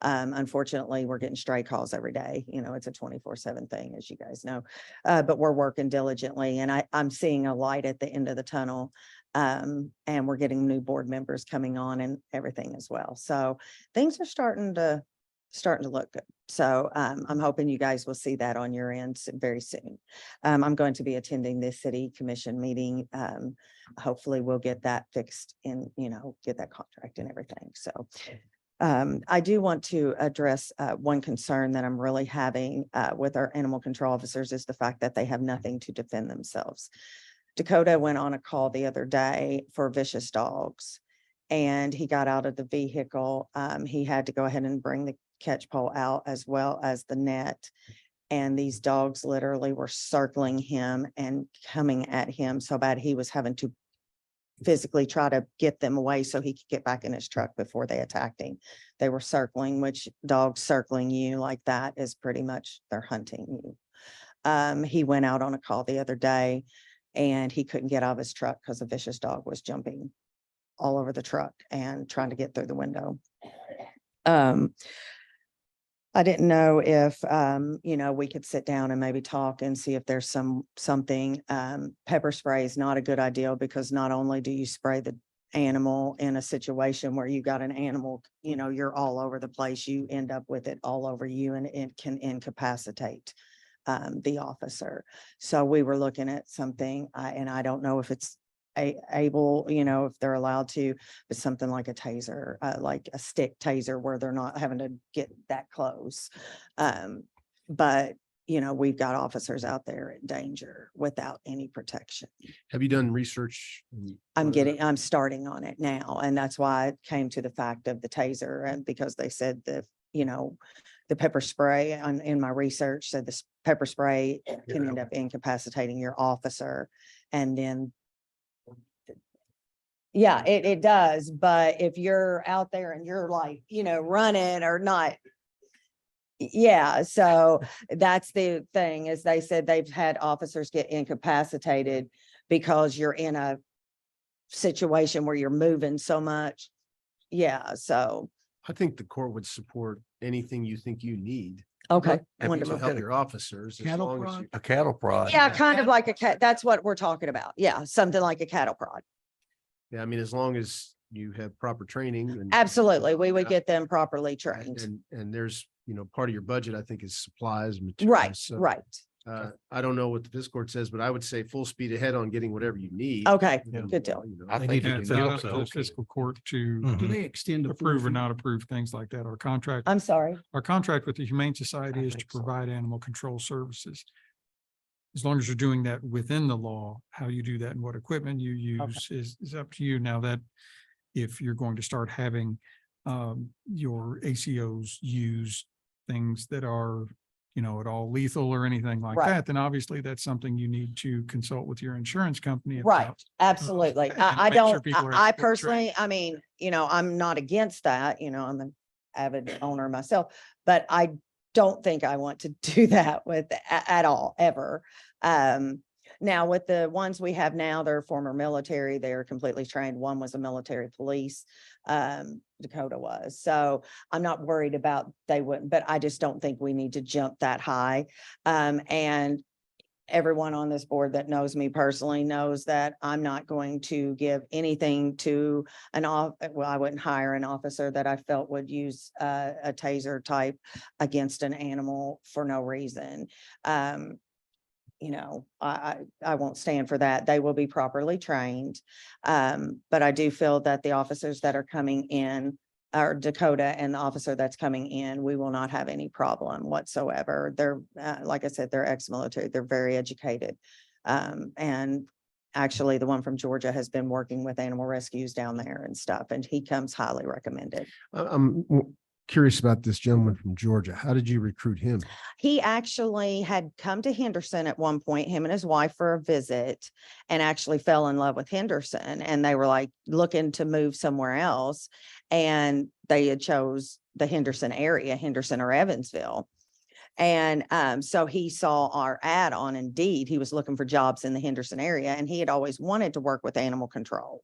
Unfortunately, we're getting stray calls every day. It's a 24/7 thing, as you guys know. But we're working diligently, and I'm seeing a light at the end of the tunnel. And we're getting new board members coming on and everything as well. So things are starting to look good. So I'm hoping you guys will see that on your end very soon. I'm going to be attending this city commission meeting. Hopefully we'll get that fixed and, get that contract and everything. So I do want to address one concern that I'm really having with our animal control officers is the fact that they have nothing to defend themselves. Dakota went on a call the other day for vicious dogs, and he got out of the vehicle. He had to go ahead and bring the catch pole out as well as the net. And these dogs literally were circling him and coming at him so bad he was having to physically try to get them away so he could get back in his truck before they attacked him. They were circling, which dogs circling you like that is pretty much they're hunting you. He went out on a call the other day and he couldn't get out of his truck because a vicious dog was jumping all over the truck and trying to get through the window. I didn't know if, we could sit down and maybe talk and see if there's something. Pepper spray is not a good idea because not only do you spray the animal in a situation where you got an animal, you're all over the place, you end up with it all over you and it can incapacitate the officer. So we were looking at something, and I don't know if it's able, if they're allowed to, but something like a taser, like a stick taser where they're not having to get that close. But we've got officers out there in danger without any protection. Have you done research? I'm starting on it now. And that's why it came to the fact of the taser, and because they said the pepper spray in my research said this pepper spray can end up incapacitating your officer. And then yeah, it does. But if you're out there and you're like, running or not. Yeah. So that's the thing is they said they've had officers get incapacitated because you're in a situation where you're moving so much. Yeah. So I think the court would support anything you think you need. okay. Have you Wonderful. looked Help at your officers. As Cattle long as prod? you, a cattle prod? Yeah, kind of like a cat. That's what we're talking about. Yeah. Something like a cattle prod. yeah, I mean, as long as you have proper training. And, Absolutely. We would get them properly trained. and there's, part of your budget, I think, is supplies. And Right, materials. So, right. I don't know what the fiscal court says, but I would say full speed ahead on getting whatever you need. Okay, And then, good deal. I They think need it to is develop also the okay. fiscal court to Do they extend to approve or not approve things like that. I'm sorry. Our contract with the Humane Society I is to think so. provide animal control services. As long as you're doing that within the law, how you do that and what equipment you use is up to you. Now that if you're going to start having your ACOs use things that are, at all lethal or anything like Right. that, then obviously that's something you need to consult with your insurance company Right, about. absolutely. and I make sure don't, people are I adequately personally, I mean, I'm not against that, I'm an avid owner myself, but I don't think I want to do that with at all, ever. Now with the ones we have now, they're former military, they're completely trained. One was a military police, Dakota was. So I'm not worried about they wouldn't, but I just don't think we need to jump that high. And everyone on this board that knows me personally knows that I'm not going to give anything to well, I wouldn't hire an officer that I felt would use a taser type against an animal for no reason. I won't stand for that. They will be properly trained. But I do feel that the officers that are coming in, or Dakota and the officer that's coming in, we will not have any problem whatsoever. They're, like I said, they're ex-military. They're very educated. And actually the one from Georgia has been working with animal rescues down there and stuff, and he comes highly recommended. curious about this gentleman from Georgia. How did you recruit him? He actually had come to Henderson at one point, him and his wife for a visit, and actually fell in love with Henderson. And they were like looking to move somewhere else. And they had chose the Henderson area, Henderson or Evansville. And so he saw our ad on Indeed. He was looking for jobs in the Henderson area, and he had always wanted to work with animal control.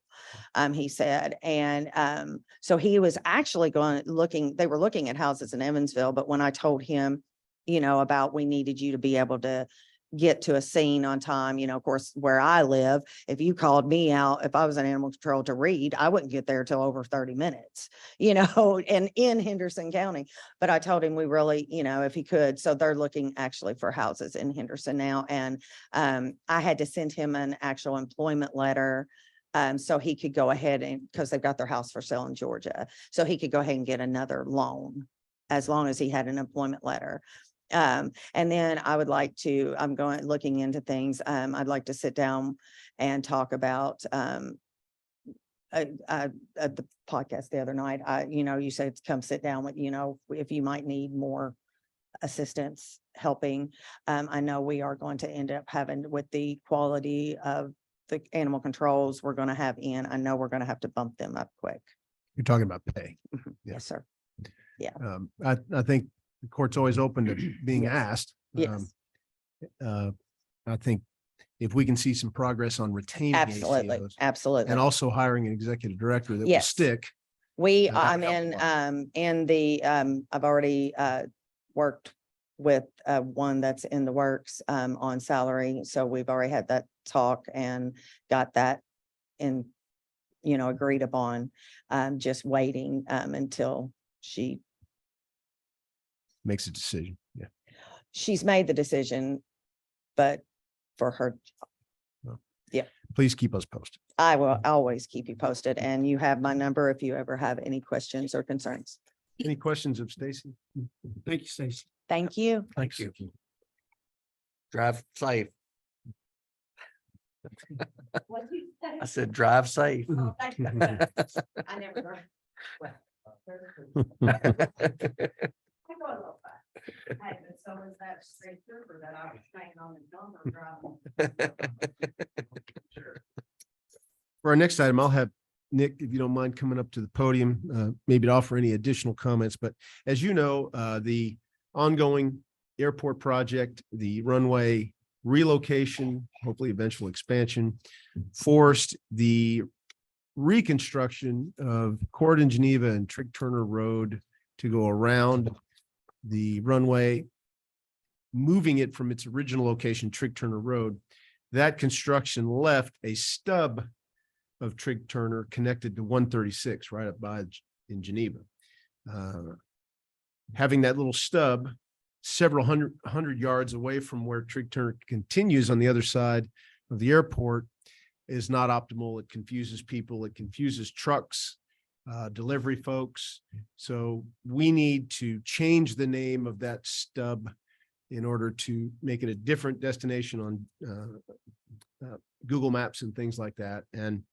He said, and so he was actually they were looking at houses in Evansville, but when I told him, about we needed you to be able to get to a scene on time, of course, where I live, if you called me out, if I was an animal control to read, I wouldn't get there till over 30 minutes, and in Henderson County. But I told him we really, if he could, so they're looking actually for houses in Henderson now. And I had to send him an actual employment letter. So he could go ahead and, because they've got their house for sale in Georgia, so he could go ahead and get another loan as long as he had an employment letter. And then I would like to, looking into things. I'd like to sit down and talk about, at the podcast the other night, you said to come sit down with, if you might need more assistance helping. I know we are going to end up having, with the quality of the animal controls we're going to have in, I know we're going to have to bump them up quick. You're talking about pay. Yes, sir. Yeah. I think the court's always open to being asked. Yes. I think if we can see some progress on retaining Absolutely. ACOs Absolutely. and also hiring an executive director that will Yes. stick. I'm in the, I've already worked with one that's in the works on salary. So we've already had that talk and got that in, agreed upon. Just waiting until she makes a decision. Yeah. She's made the decision, but for her. Yeah. Please keep us posted. I will always keep you posted, and you have my number if you ever have any questions or concerns. Any questions of Stacy? Thank you, Stacy. Thank you. Thank you. Drive safe. I said, drive safe. I never drive. I go a little fast. Hey, but so is that straight trooper that I was staying on the number driving. For our next item, I'll have Nick, if you don't mind coming up to the podium, maybe to offer any additional comments. But as you know, the ongoing airport project, the runway relocation, hopefully eventual expansion, forced the reconstruction of Court in Geneva and Trigg Turner Road to go around the runway, moving it from its original location, Trigg Turner Road. That construction left a stub of Trigg Turner connected to 136 right up by in Geneva. Having that little stub several hundred yards away from where Trigg Turner continues on the other side of the airport is not optimal. It confuses people. It confuses trucks, delivery folks. So we need to change the name of that stub in order to make it a different destination on Google Maps and things like that. And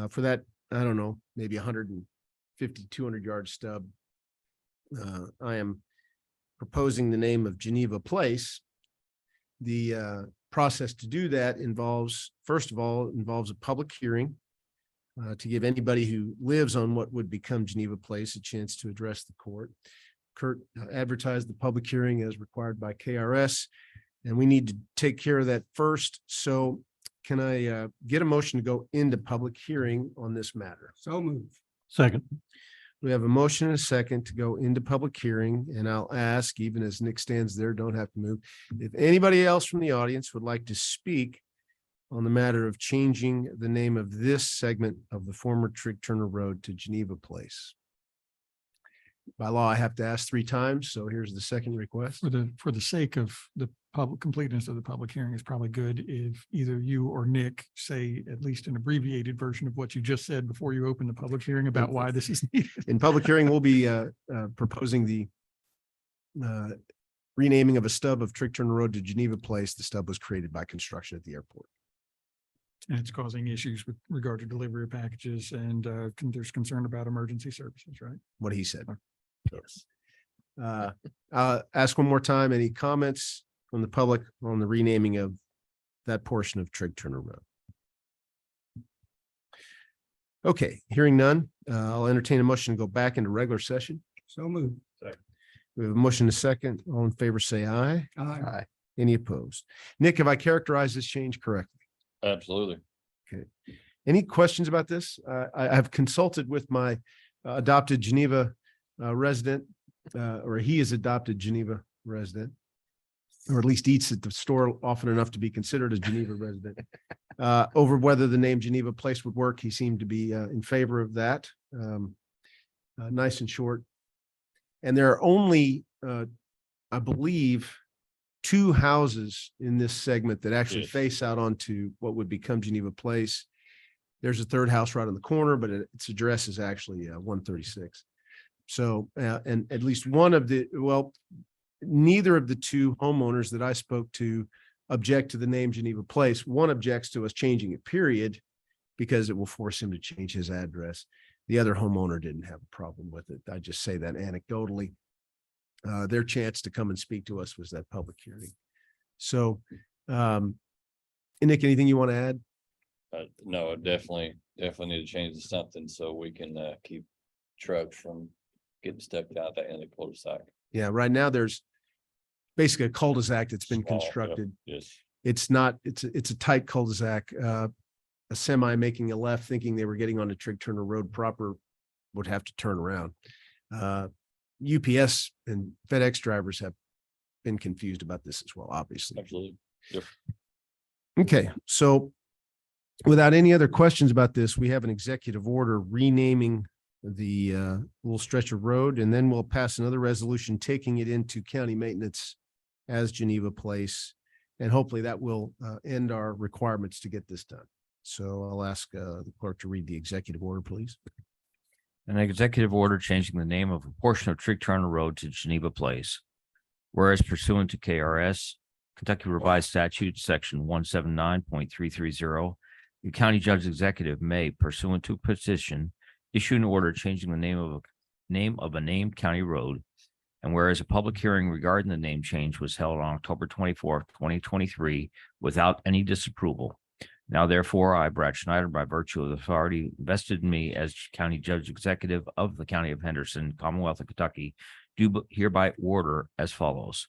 for that, I don't know, maybe 150, 200 yard stub, I am proposing the name of Geneva Place. The process to do that involves, first of all, a public hearing to give anybody who lives on what would become Geneva Place a chance to address the court. Kurt advertised the public hearing as required by KRS, and we need to take care of that first. So can I get a motion to go into public hearing on this matter? So moved. Second. We have a motion and a second to go into public hearing, and I'll ask, even as Nick stands there, don't have to move, if anybody else from the audience would like to speak on the matter of changing the name of this segment of the former Trigg Turner Road to Geneva Place. By law, I have to ask 3 times, so here's the second request. For the sake of the public completeness of the public hearing, it's probably good if either you or Nick say at least an abbreviated version of what you just said before you open the public hearing about why this is needed. In public hearing, we'll be proposing the renaming of a stub of Trigg Turner Road to Geneva Place. The stub was created by construction at the airport. And it's causing issues with regard to delivery of packages, and there's concern about emergency services, right? What he said. Yes. Ask one more time, any comments from the public on the renaming of that portion of Trigg Turner Road? Okay, hearing none, I'll entertain a motion to go back into regular session. So moved. We have a motion to second. All in favor, say aye. Aye. Any opposed? Nick, have I characterized this change correctly? Absolutely. Okay. Any questions about this? I have consulted with my adopted Geneva resident, or he is adopted Geneva resident, or at least eats at the store often enough to be considered a Geneva resident, over whether the name Geneva Place would work. He seemed to be in favor of that. Nice and short. And there are only, I believe, 2 houses in this segment that actually face out onto what would become Geneva Place. There's a third house right on the corner, but its address is actually 136. So, and at least one of the, well, neither of the 2 homeowners that I spoke to object to the name Geneva Place. One objects to us changing it, period, because it will force him to change his address. The other homeowner didn't have a problem with it. I just say that anecdotally. Their chance to come and speak to us was that public hearing. So, Nick, anything you want to add? No, definitely need to change to something so we can keep trucks from getting stuck out the end of the cul-de-sac. Yeah, right now there's basically a cul-de-sac that's been constructed. Yes. It's not, it's a tight cul-de-sac. A semi making a left thinking they were getting onto Trigg Turner Road proper would have to turn around. UPS and FedEx drivers have been confused about this as well, obviously. Absolutely. Yep. Okay, so without any other questions about this, we have an executive order renaming the little stretch of road, and then we'll pass another resolution taking it into county maintenance as Geneva Place. And hopefully that will end our requirements to get this done. So I'll ask the clerk to read the executive order, please. An executive order changing the name of a portion of Trigg Turner Road to Geneva Place. Whereas pursuant to KRS, Kentucky Revised Statute, Section 179.330, the county judge executive may, pursuant to petition, issue an order changing the name of a named county road. And whereas a public hearing regarding the name change was held on October 24th, 2023, without any disapproval. Now, therefore, I, Brad Schneider, by virtue of the authority vested in me as county judge executive of the county of Henderson, Commonwealth of Kentucky, do hereby order as follows.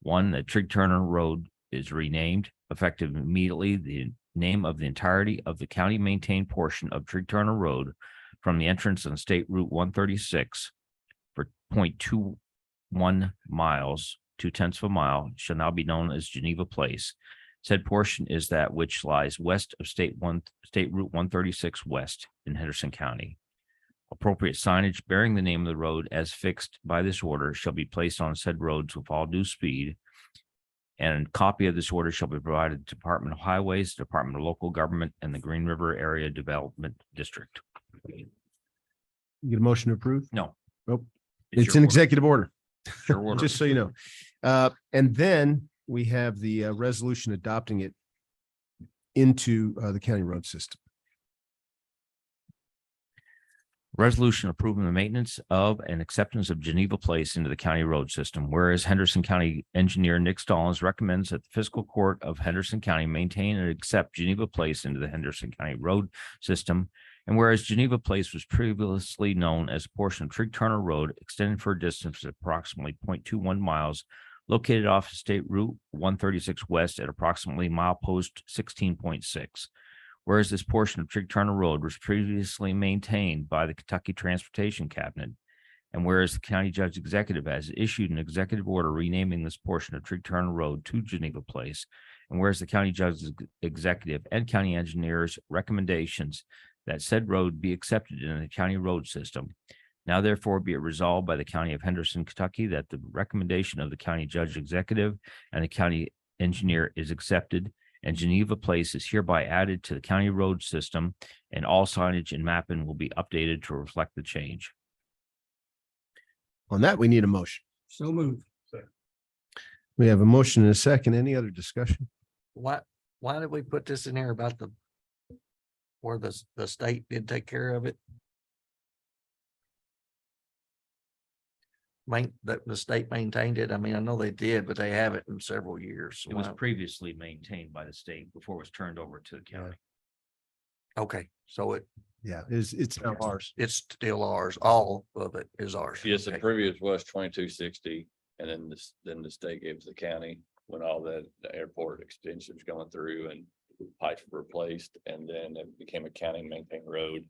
1, that Trigg Turner Road is renamed, effective immediately, the name of the entirety of the county maintained portion of Trigg Turner Road from the entrance on State Route 136 for 0.21 miles, 0.2 of a mile, shall now be known as Geneva Place. Said portion is that which lies west of State Route 136 West in Henderson County. Appropriate signage bearing the name of the road as fixed by this order shall be placed on said roads with all due speed. And a copy of this order shall be provided to Department of Highways, Department of Local Government, and the Green River Area Development District. You get a motion to approve? No. Nope. It's It's your an order. executive order. Your order. Just so you know. And then we have the resolution adopting it into the county road system. Resolution approving the maintenance of and acceptance of Geneva Place into the county road system. Whereas Henderson County Engineer Nick Stallings recommends that the Fiscal Court of Henderson County maintain and accept Geneva Place into the Henderson County road system. And whereas Geneva Place was previously known as a portion of Trigg Turner Road extended for a distance of approximately 0.21 miles, located off of State Route 136 West at approximately milepost 16.6. Whereas this portion of Trigg Turner Road was previously maintained by the Kentucky Transportation Cabinet, and whereas the county judge executive has issued an executive order renaming this portion of Trigg Turner Road to Geneva Place, and whereas the county judge executive and county engineers' recommendations that said road be accepted in the county road system. Now therefore be it resolved by the county of Henderson, Kentucky, that the recommendation of the county judge executive and the county engineer is accepted, and Geneva Place is hereby added to the county road system, and all signage and mapping will be updated to reflect the change. On that, we need a motion. So moved. We have a motion and a second. Any other discussion? Why did we put this in here about where the state did take care of it? that the state maintained it? I mean, I know they did, but they haven't in several years. It was previously maintained by the state before it was turned over to the county. Okay, so Yeah, it's now ours. it's still ours. All of it is ours. Yes, the Okay. previous was 2260, and then the state gave it to the county when all the airport extensions going through and pipes were replaced, and then it became a county maintained road.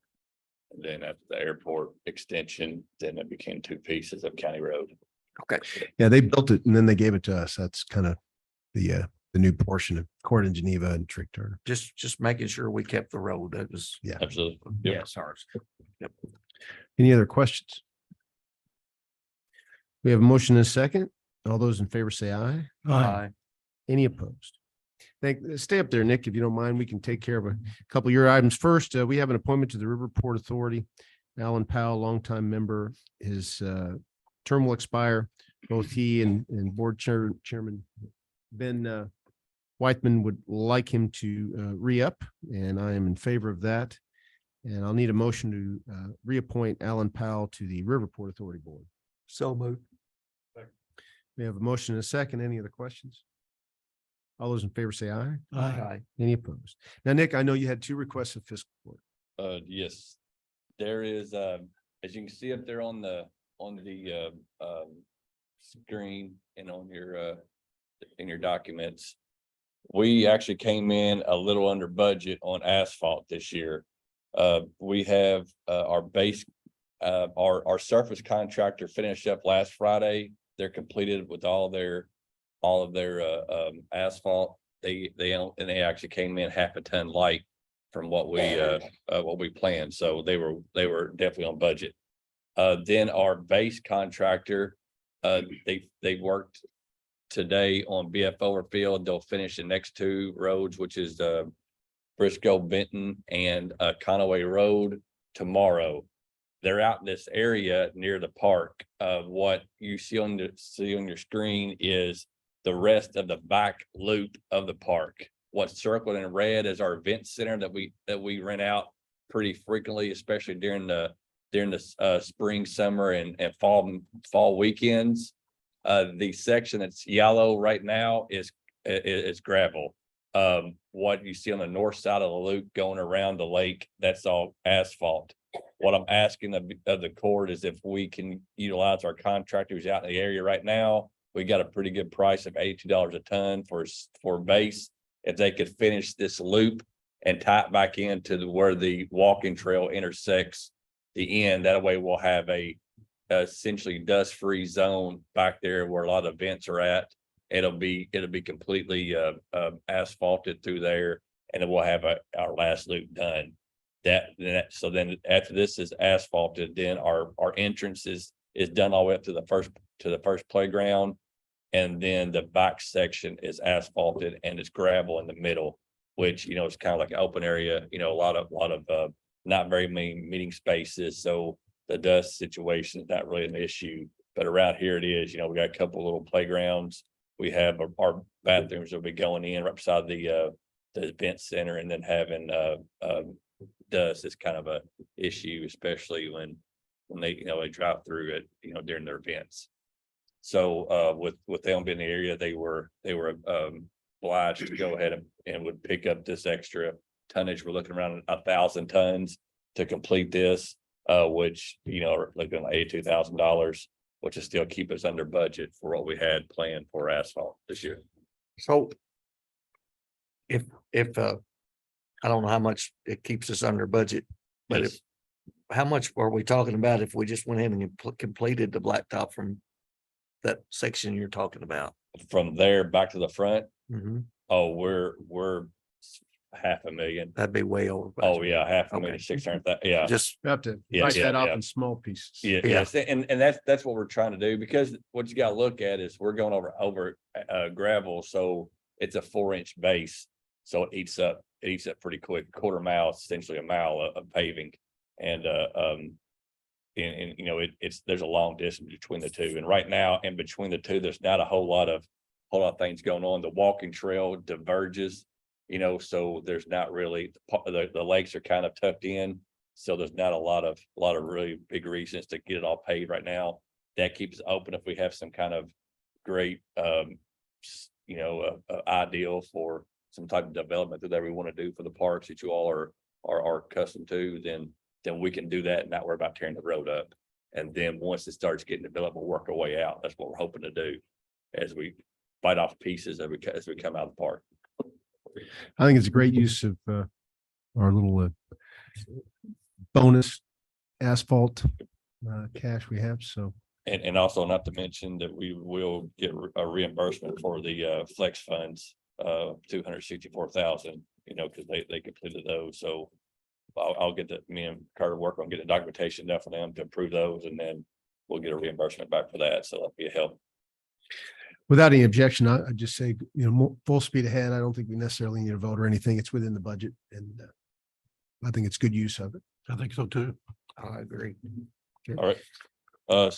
And then after the airport extension, then it became two pieces of county road. Okay. Yeah, they built it and then they gave it to us. That's kind of the new portion of Court in Geneva and Trick Turner. Just making sure we kept the road. That was, Yeah. Absolutely. Yes, ours. Any other questions? We have a motion and a second. All those in favor say aye. Any opposed? Stay up there, Nick, if you don't mind. We can take care of a couple of your items. First, we have an appointment to the Riverport Authority. Alan Powell, longtime member, his term will expire. Both he and board chairman Ben Whiteman would like him to re-up, and I am in favor of that. And I'll need a motion to reappoint Alan Powell to the Riverport Authority Board. so moved. We have a motion and a second. Any other questions? All those in favor say aye. Aye. Any opposed? Now, Nick, I know you had two requests of fiscal court. Yes, there is, as you can see up there on the screen and on your in your documents, we actually came in a little under budget on asphalt this year. We have our base, our surface contractor finished up last Friday. They're completed with all of their asphalt. They actually came in half a ton light from what we planned. So they were definitely on budget. Then our base contractor, they worked today on BF Overfield. They'll finish the next two roads, which is Briscoe Benton and Conaway Road tomorrow. They're out in this area near the park. What you see on your screen is the rest of the back loop of the park. What's circled in red is our event center that we rent out pretty frequently, especially during the spring, summer, and fall weekends. The section that's yellow right now is gravel. What you see on the north side of the loop going around the lake, that's all asphalt. What I'm asking of the court is if we can utilize our contractors out in the area right now. We got a pretty good price of $82 a ton for base. If they could finish this loop and tie it back into where the walking trail intersects the end, that way we'll have a essentially dust-free zone back there where a lot of events are at. It'll be completely asphalted through there, and then we'll have our last loop done. So then after this is asphalted, then our entrance is done all the way up to the first playground, and then the back section is asphalted and it's gravel in the middle, which it's kind of like an open area. A lot of not very many meeting spaces, so the dust situation is not really an issue. But around here it is. We got a couple little playgrounds. We have our bathrooms will be going in right beside the event center, and then having dust is kind of a issue, especially when they they drive through it during their events. So with them being in the area, they were obliged to go ahead and would pick up this extra tonnage. We're looking around 1,000 tons to complete this, which are looking like $82,000, which is still keep us under budget for what we had planned for asphalt this year. So if I don't know how much it keeps us under budget, but Yes. how much are we talking about if we just went in and completed the blacktop from that section you're talking about? From there back to the front, Mhm. oh, we're $500,000. That'd be way over. Oh, budget. yeah, 500,000, Okay. 600,000. Yeah. Just We have to Yeah, bite that yeah, up yeah. in small pieces. Yeah, yes, and that's what we're trying to do, because what you gotta look at is we're going over gravel, so it's a 4-inch base, so it eats up pretty quick. Quarter mile, essentially a mile of paving, and there's a long distance between the two, and right now in between the two, there's not a whole lot of things going on. The walking trail diverges, so there's not really the lakes are kind of tucked in. So there's not a lot of really big reasons to get it all paved right now. that keeps us open if we have some kind of great, ideal for some type of development that we want to do for the parks that you all are accustomed to, then we can do that and not worry about tearing the road up. And then once it starts getting developed, we'll work our way out. That's what we're hoping to do as we bite off pieces as we come out of the park. I think it's a great use of our little bonus asphalt cash we have. So, And also not to mention that we will get a reimbursement for the flex funds, 264,000, because they completed those. So I'll get that, me and Carter work on getting the documentation done for them to approve those, and then we'll get a reimbursement back for that. So that'll be a help. without any objection, I'd just say, full speed ahead. I don't think we necessarily need a vote or anything. It's within the budget, and I think it's good use of it. I think so too. I agree. All right.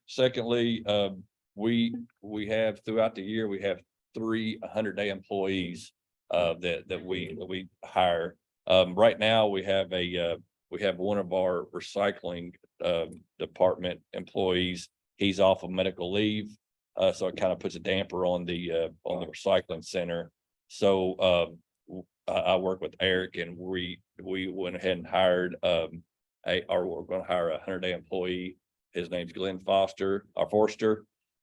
Secondly, we have throughout the year, we have 3 100-day employees that we hire. Right now we have one of our recycling department employees. He's off of medical leave. So it kind of puts a damper on the recycling center. So I work with Eric, and we went ahead and hired we're going to hire a 100-day employee. His name's Glenn Forster.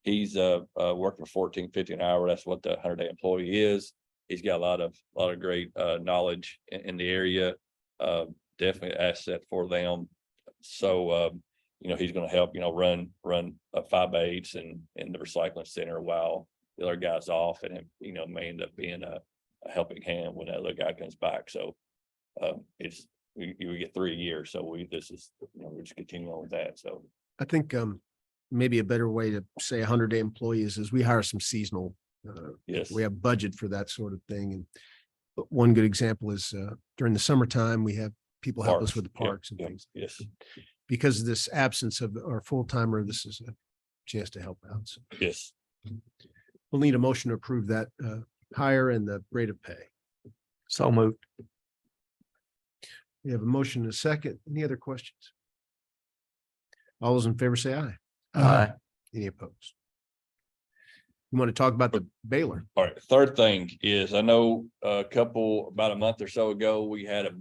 He's working for $14.50 an hour. That's what the 100-day employee is. He's got a lot of great knowledge in the area. Definitely an asset for them. So he's going to help run 5/8 in the recycling center while the other guy's off, and may end up being a helping hand when that other guy comes back. So we get 3 a year. So we're just continuing on with that. So I think maybe a better way to say 100-day employees is we hire some seasonal. Yes, we have budget for that sort of thing. And one good example is during the summertime, we have people help us with the parks and things. Yes. Because of this absence of our full timer, this is a chance to help out. So yes. we'll need a motion to approve that hire and the rate of pay. So moved. We have a motion and a second. Any other questions? All those in favor say aye. Aye. Any opposed? You want to talk about the Baylor? All right. Third thing is, I know about a month or so ago, we had a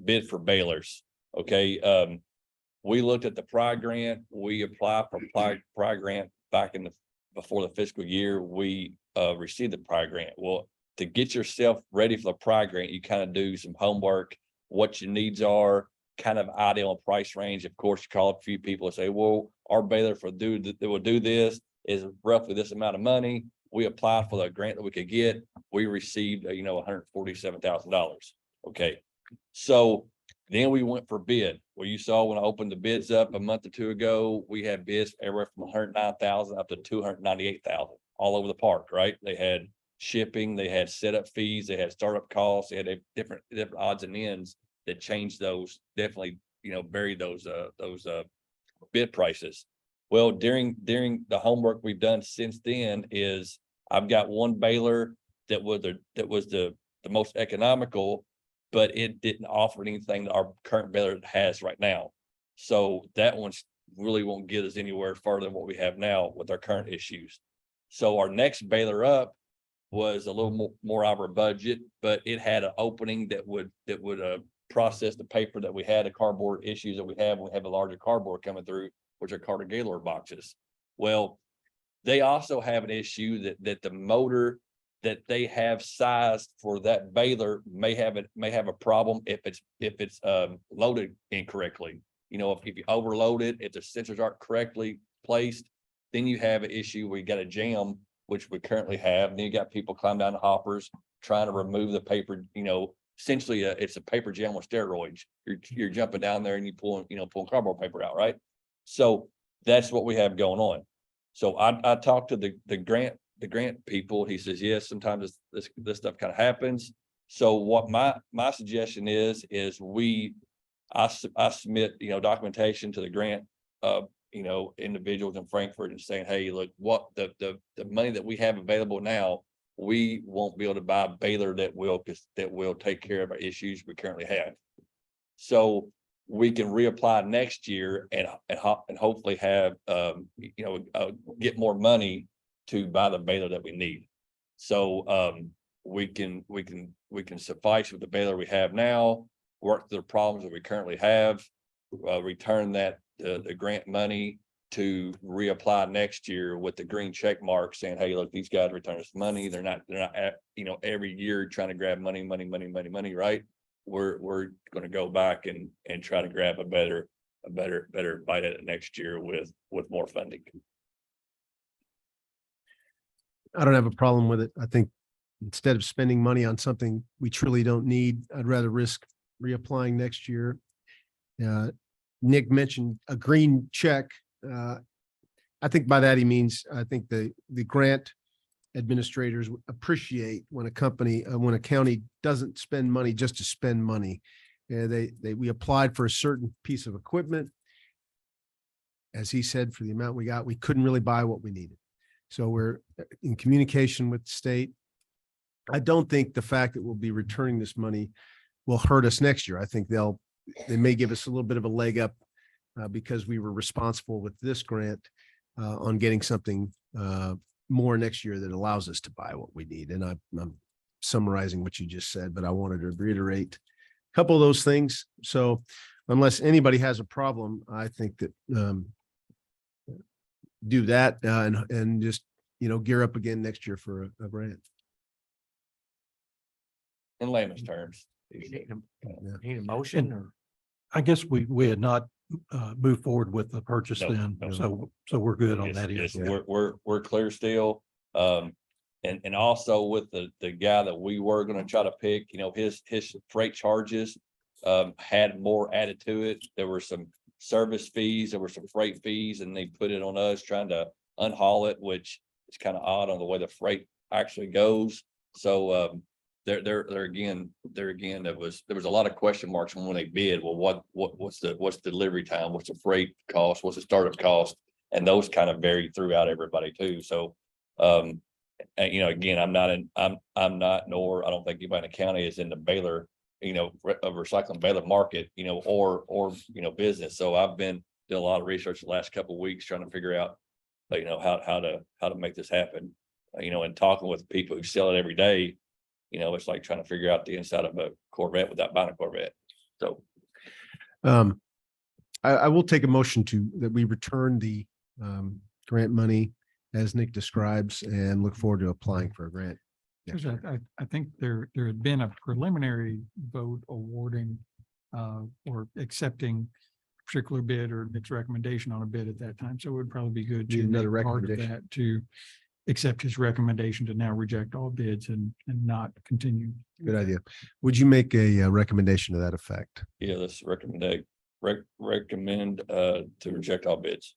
bid for Baylor's. Okay. We looked at the PRI grant. We applied for PRI grant back before the fiscal year. We received the PRI grant. Well, to get yourself ready for the PRI grant, you kind of do some homework, what your needs are, kind of ideal price range. Of course, you call a few people and say, well, our Baylor that will do this is roughly this amount of money. We applied for the grant that we could get. We received, $147,000. Okay. So then we went for bid. Well, you saw when I opened the bids up a month or two ago, we had bids everywhere from 109,000 up to 298,000 all over the park, right? They had shipping, they had setup fees, they had startup costs, they had different odds and ends that changed those, definitely, varied those bid prices. Well, during the homework we've done since then is I've got one Baylor that was the most economical, but it didn't offer anything that our current Baylor has right now. So that one really won't get us anywhere further than what we have now with our current issues. So our next Baylor up was a little more out of our budget, but it had an opening that would process the paper that we had, the cardboard issues that we have. We have a larger cardboard coming through, which are Carter Gaylord boxes. Well, they also have an issue that the motor that they have sized for that Baylor may have a problem if it's loaded incorrectly. If you overload it, if the sensors aren't correctly placed, then you have an issue where you got a jam, which we currently have. And then you got people climb down the hoppers trying to remove the paper. Essentially it's a paper jam with steroids. You're jumping down there and you pulling cardboard paper out, right? So that's what we have going on. So I talked to the grant people. He says, yes, sometimes this stuff kind of happens. So what my suggestion is I submit, documentation to the grant, individuals in Frankfurt and saying, hey, look, what the money that we have available now, we won't be able to buy a Baylor that will take care of our issues we currently have. So we can reapply next year and hopefully have, get more money to buy the baler that we need. So, we can suffice with the baler we have now, work through the problems that we currently have, return the grant money to reapply next year with the green check mark saying, hey, look, these guys return us money. They're not, every year trying to grab money, right? We're going to go back and try to grab a better bite at it next year with more funding. I don't have a problem with it. I think instead of spending money on something we truly don't need, I'd rather risk reapplying next year. Nick mentioned a green check. I think by that he means, I think the grant administrators appreciate when a county doesn't spend money just to spend money. We applied for a certain piece of equipment. As he said, for the amount we got, we couldn't really buy what we needed. So we're in communication with the state. I don't think the fact that we'll be returning this money will hurt us next year. I think they may give us a little bit of a leg up because we were responsible with this grant on getting something more next year that allows us to buy what we need. And I'm summarizing what you just said, but I wanted to reiterate a couple of those things. So unless anybody has a problem, I think that do that and just, gear up again next year for a grant. In layman's terms. Need a motion or? I guess we had not moved forward with the purchase No, then, no. so we're good on Yes, that. yes, issue. we're clear still. And also with the guy that we were gonna try to pick, his freight charges had more added to it. There were some service fees, there were some freight fees, and they put it on us trying to unhaul it, which is kind of odd on the way the freight actually goes. So there again, there was a lot of question marks when they bid. Well, what's the delivery time? What's the freight cost? What's the startup cost? And those kind of vary throughout everybody too. So, again, I'm not, nor I don't think anybody in the county is in the baler, a recycling baler market, or business. So I've been doing a lot of research the last couple of weeks trying to figure out, how to make this happen, and talking with people who sell it every day. It's like trying to figure out the inside of a Corvette without buying a Corvette. So, I will take a motion that we return the grant money as Nick describes and look forward to applying for a grant. Because I think there had been a preliminary vote awarding or accepting a particular bid or Nick's recommendation on a bid at that time. So it would probably be good Need to another make part of recommendation. that to accept his recommendation to now reject all bids and not continue. Good idea. Would you make a recommendation to that effect? yeah, let's recommend to reject all bids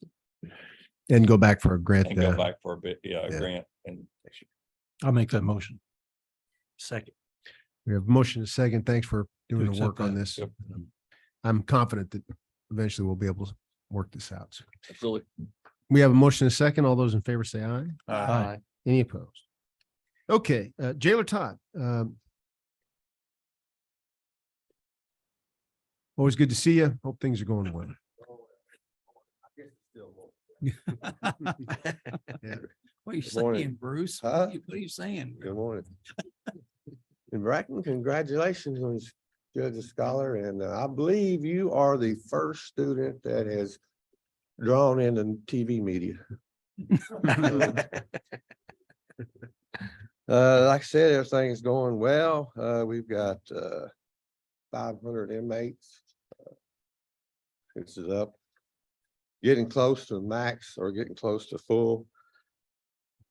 And go back for a grant. and go back for a bid, a yeah. grant. And I'll make that motion. Second. We have a motion and a second. Thanks for doing the accept work on that. this. Yep. I'm confident that eventually we'll be able to work this out. So absolutely. we have a motion and a second. All those in favor say aye. Aye. Any opposed? Okay, Jailer Todd. Always good to see you. Hope things are going well. Yeah. What are you Good morning. saying, Bruce? Huh? What are you saying? Good morning. And Bracken, congratulations on Judge Scholar, and I believe you are the first student that has drawn in the TV media. Like I said, everything is going well. We've got 500 inmates. This is up, getting close to max or getting close to full.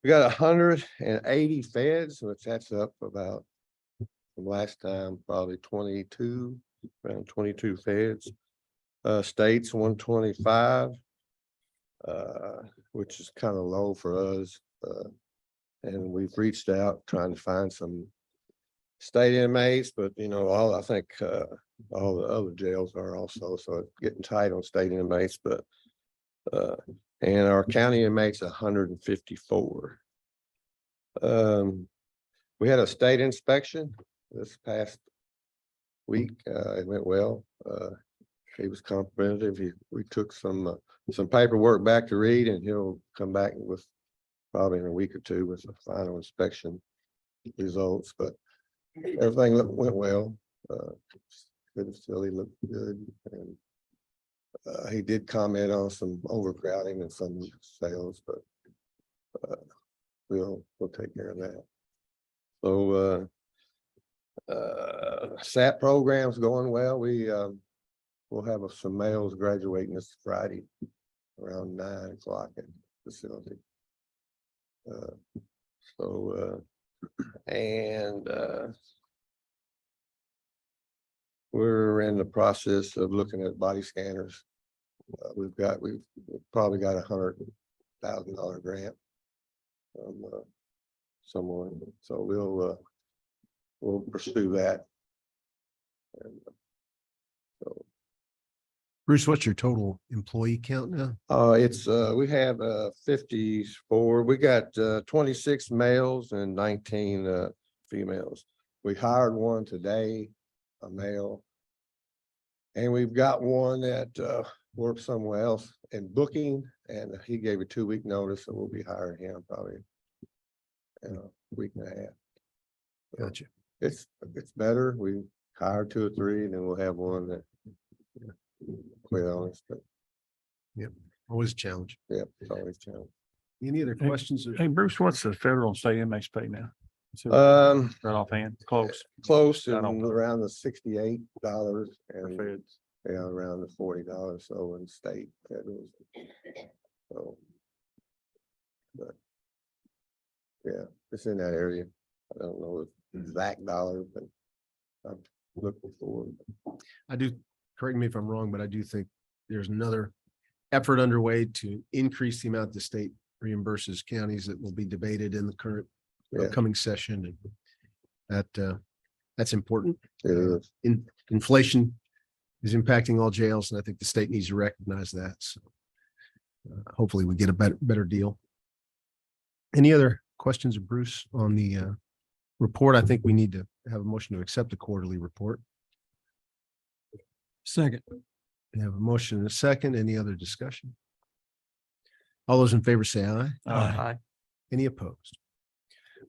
We got 180 feds, which that's up about from last time, probably 22, around 22 feds. States 125, which is kind of low for us. And we've reached out trying to find some state inmates, but I think all the other jails are also, so it's getting tight on state inmates, but and our county inmates 154. We had a state inspection this past week. It went well. he was comprehensive. We took some paperwork back to read, and he'll come back with probably in a week or two with the final inspection results, but everything went well. Good facility, looked good, and he did comment on some overcrowding and some sales, but we'll take care of that. So SAP program's going well. We'll have some males graduating this Friday around 9 o'clock at the facility. We're in the process of looking at body scanners. We've probably got $100,000 grant from someone, so we'll pursue that. And so, Bruce, what's your total employee count now? it's we have 54. We got 26 males and 19 females. We hired one today, a male, and we've got one that works somewhere else in booking, and he gave a 2-week notice, so we'll be hiring him probably in a week and a half. So Gotcha. it's better. We hired 2 or 3, and then we'll have one that quite honest, but Yep, always a challenge. yeah, it's always a challenge. Any other questions? Hey, Bruce, what's the federal and state inmates pay now? Right offhand, close. Close I and don't know. around the $68 for and feds. yeah, around the $40 so in state federal. So, but yeah, it's in that area. I don't know the exact dollar, but I'm looking forward. I do, correct me if I'm wrong, but I do think there's another effort underway to increase the amount the state reimburses counties that will be debated in the current upcoming session. And that's important. It is. Inflation is impacting all jails, and I think the state needs to recognize that. So hopefully we get a better deal. Any other questions of Bruce on the report? I think we need to have a motion to accept the quarterly report. Second. We have a motion and a second. Any other discussion? All those in favor say aye. Aye. Any opposed?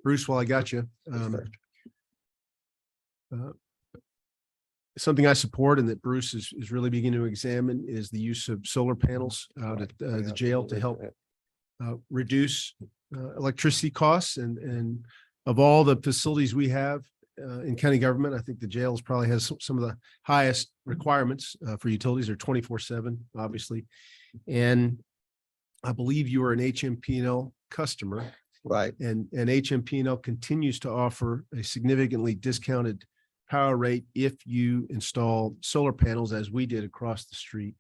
Bruce, while I got you, something I support and that Bruce is really beginning to examine is the use of solar panels out at the jail to help reduce electricity costs. And of all the facilities we have in county government, I think the jails probably has some of the highest requirements for utilities. Are 24/7, obviously. And I believe you are an HMP&L customer. Right. And HMP&L continues to offer a significantly discounted power rate if you install solar panels, as we did across the street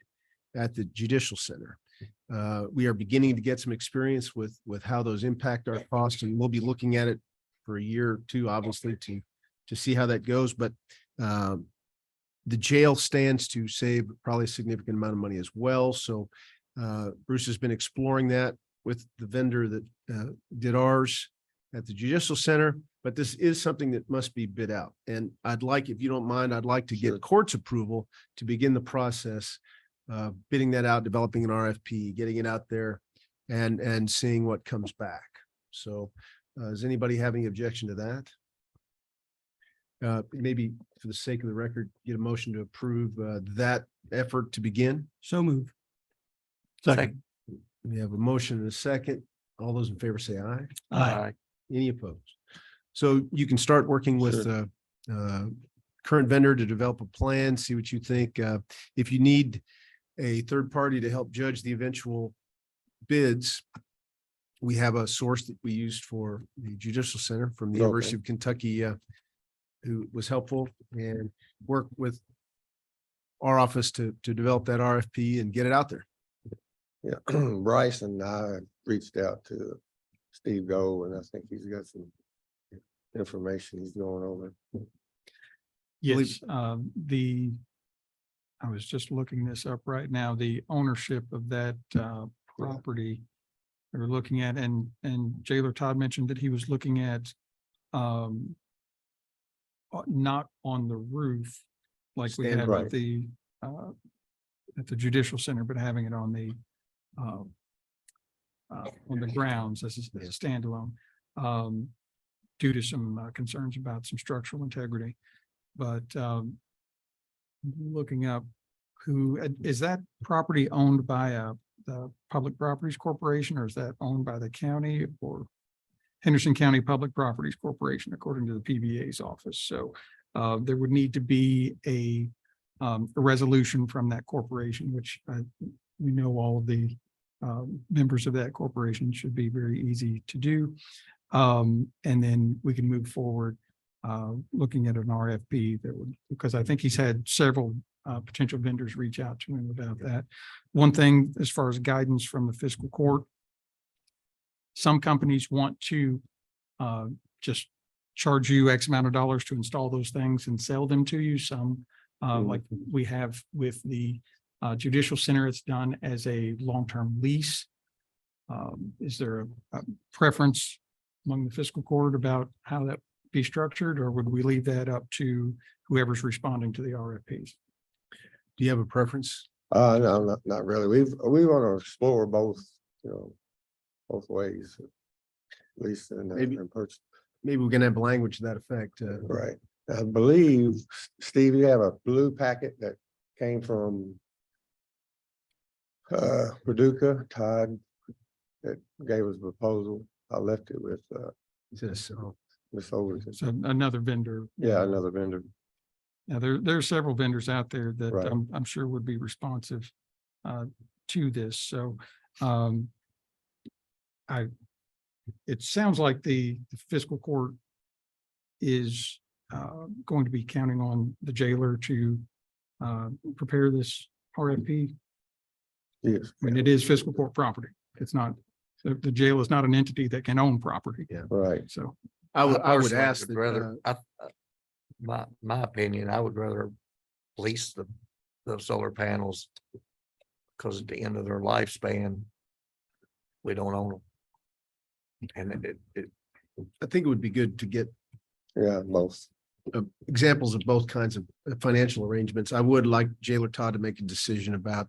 at the Judicial Center. We are beginning to get some experience with how those impact our costs, and we'll be looking at it for a year or two, obviously, to see how that goes. But the jail stands to save probably a significant amount of money as well. So Bruce has been exploring that with the vendor that did ours at the Judicial Center, but this is something that must be bid out. And I'd like, if you don't mind, I'd like to get court's approval to begin the process, bidding that out, developing an RFP, getting it out there and seeing what comes back. So does anybody have any objection to that? Maybe for the sake of the record, get a motion to approve that effort to begin. So move. Second. We have a motion and a second. All those in favor say aye. Aye. Any opposed? So you can start working with current vendor to develop a plan, see what you think. If you need a third party to help judge the eventual bids, we have a source that we used for the Judicial Center from the University of Kentucky, who was helpful and worked with our office to develop that RFP and get it out there. Yeah, Bryce and I reached out to Steve Gold, and I think he's got some information he's going over. Yes, I was just looking this up right now, the ownership of that property we're looking at, and Jailer Todd mentioned that he was looking at not on the roof like we had with the at the Judicial Center, but having it on the grounds as a standalone, due to some concerns about some structural integrity. But looking up who, is that property owned by the Public Properties Corporation, or is that owned by the county or Henderson County Public Properties Corporation, according to the PBA's office? So there would need to be a resolution from that corporation, which we know all of the members of that corporation should be very easy to do. And then we can move forward looking at an RFP that would, because I think he's had several potential vendors reach out to him about that. One thing, as far as guidance from the fiscal court, some companies want to just charge you X amount of dollars to install those things and sell them to you. Some, like we have with the Judicial Center, it's done as a long-term lease. Is there a preference among the fiscal court about how that be structured, or would we leave that up to whoever's responding to the RFPs? Do you have a preference? No, not really. We want to explore both, both ways. At least in person. Maybe we can have language to that effect. Right. I believe, Steve, you have a blue packet that came from Paducah, Todd, that gave us a proposal. I left it with Miss Overton. So another vendor. Yeah, another vendor. Now, there are several vendors out there that Right. I'm sure would be responsive to this. So it sounds like the fiscal court is going to be counting on the jailer to prepare this RFP. Yes. I mean, it is fiscal court property. It's not, the jail is not an entity that can own property. Yeah. Right. So I would personally ask that, rather, my opinion, I would rather lease the solar panels, because at the end of their lifespan, we don't own them. And I think it would be good to get both examples of both kinds of financial arrangements. I would like Jailer Todd to make a decision about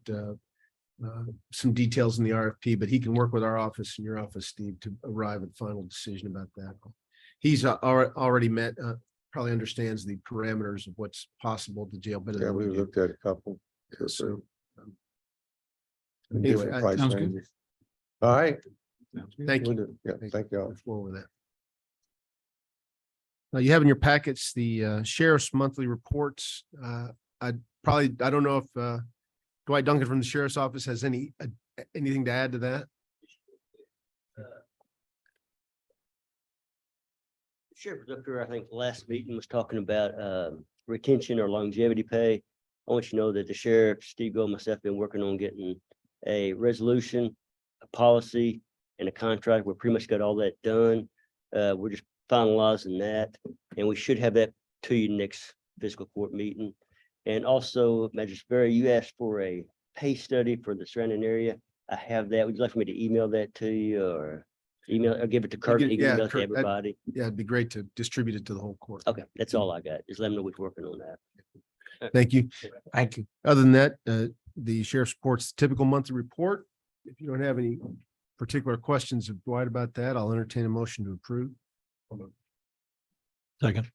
some details in the RFP, but he can work with our office and your office, Steve, to arrive at a final decision about that. He's already met, probably understands the parameters of what's possible to jail better. Yeah, than we we do. looked at a couple. So, Different anyway, price sounds good. ranges. All right. Thank you. We'll do- Yeah, thank you all. Forward with that. Now you have in your packets the sheriff's monthly reports. I don't know if Dwight Duncan from the sheriff's office has anything to add to that. Sheriff was up here, I think, last meeting was talking about retention or longevity pay. I want you to know that the sheriff, Steve Gold, myself, been working on getting a resolution, a policy, and a contract. We're pretty much got all that done. We're just finalizing that, and we should have that to you next fiscal court meeting. And also, Magistrate Sperry, you asked for a pay study for the surrounding area. I have that. Would you like for me to email that to you, or email or give it to Kurt? Yeah, Email it to Kurt, everybody. Yeah, it'd be great to distribute it to the whole court. Okay, that's all I got. Just let them know we're working on that. Thank you. thank you. Other than that, the sheriff's report's typical monthly report. If you don't have any particular questions of Dwight about that, I'll entertain a motion to approve. Second.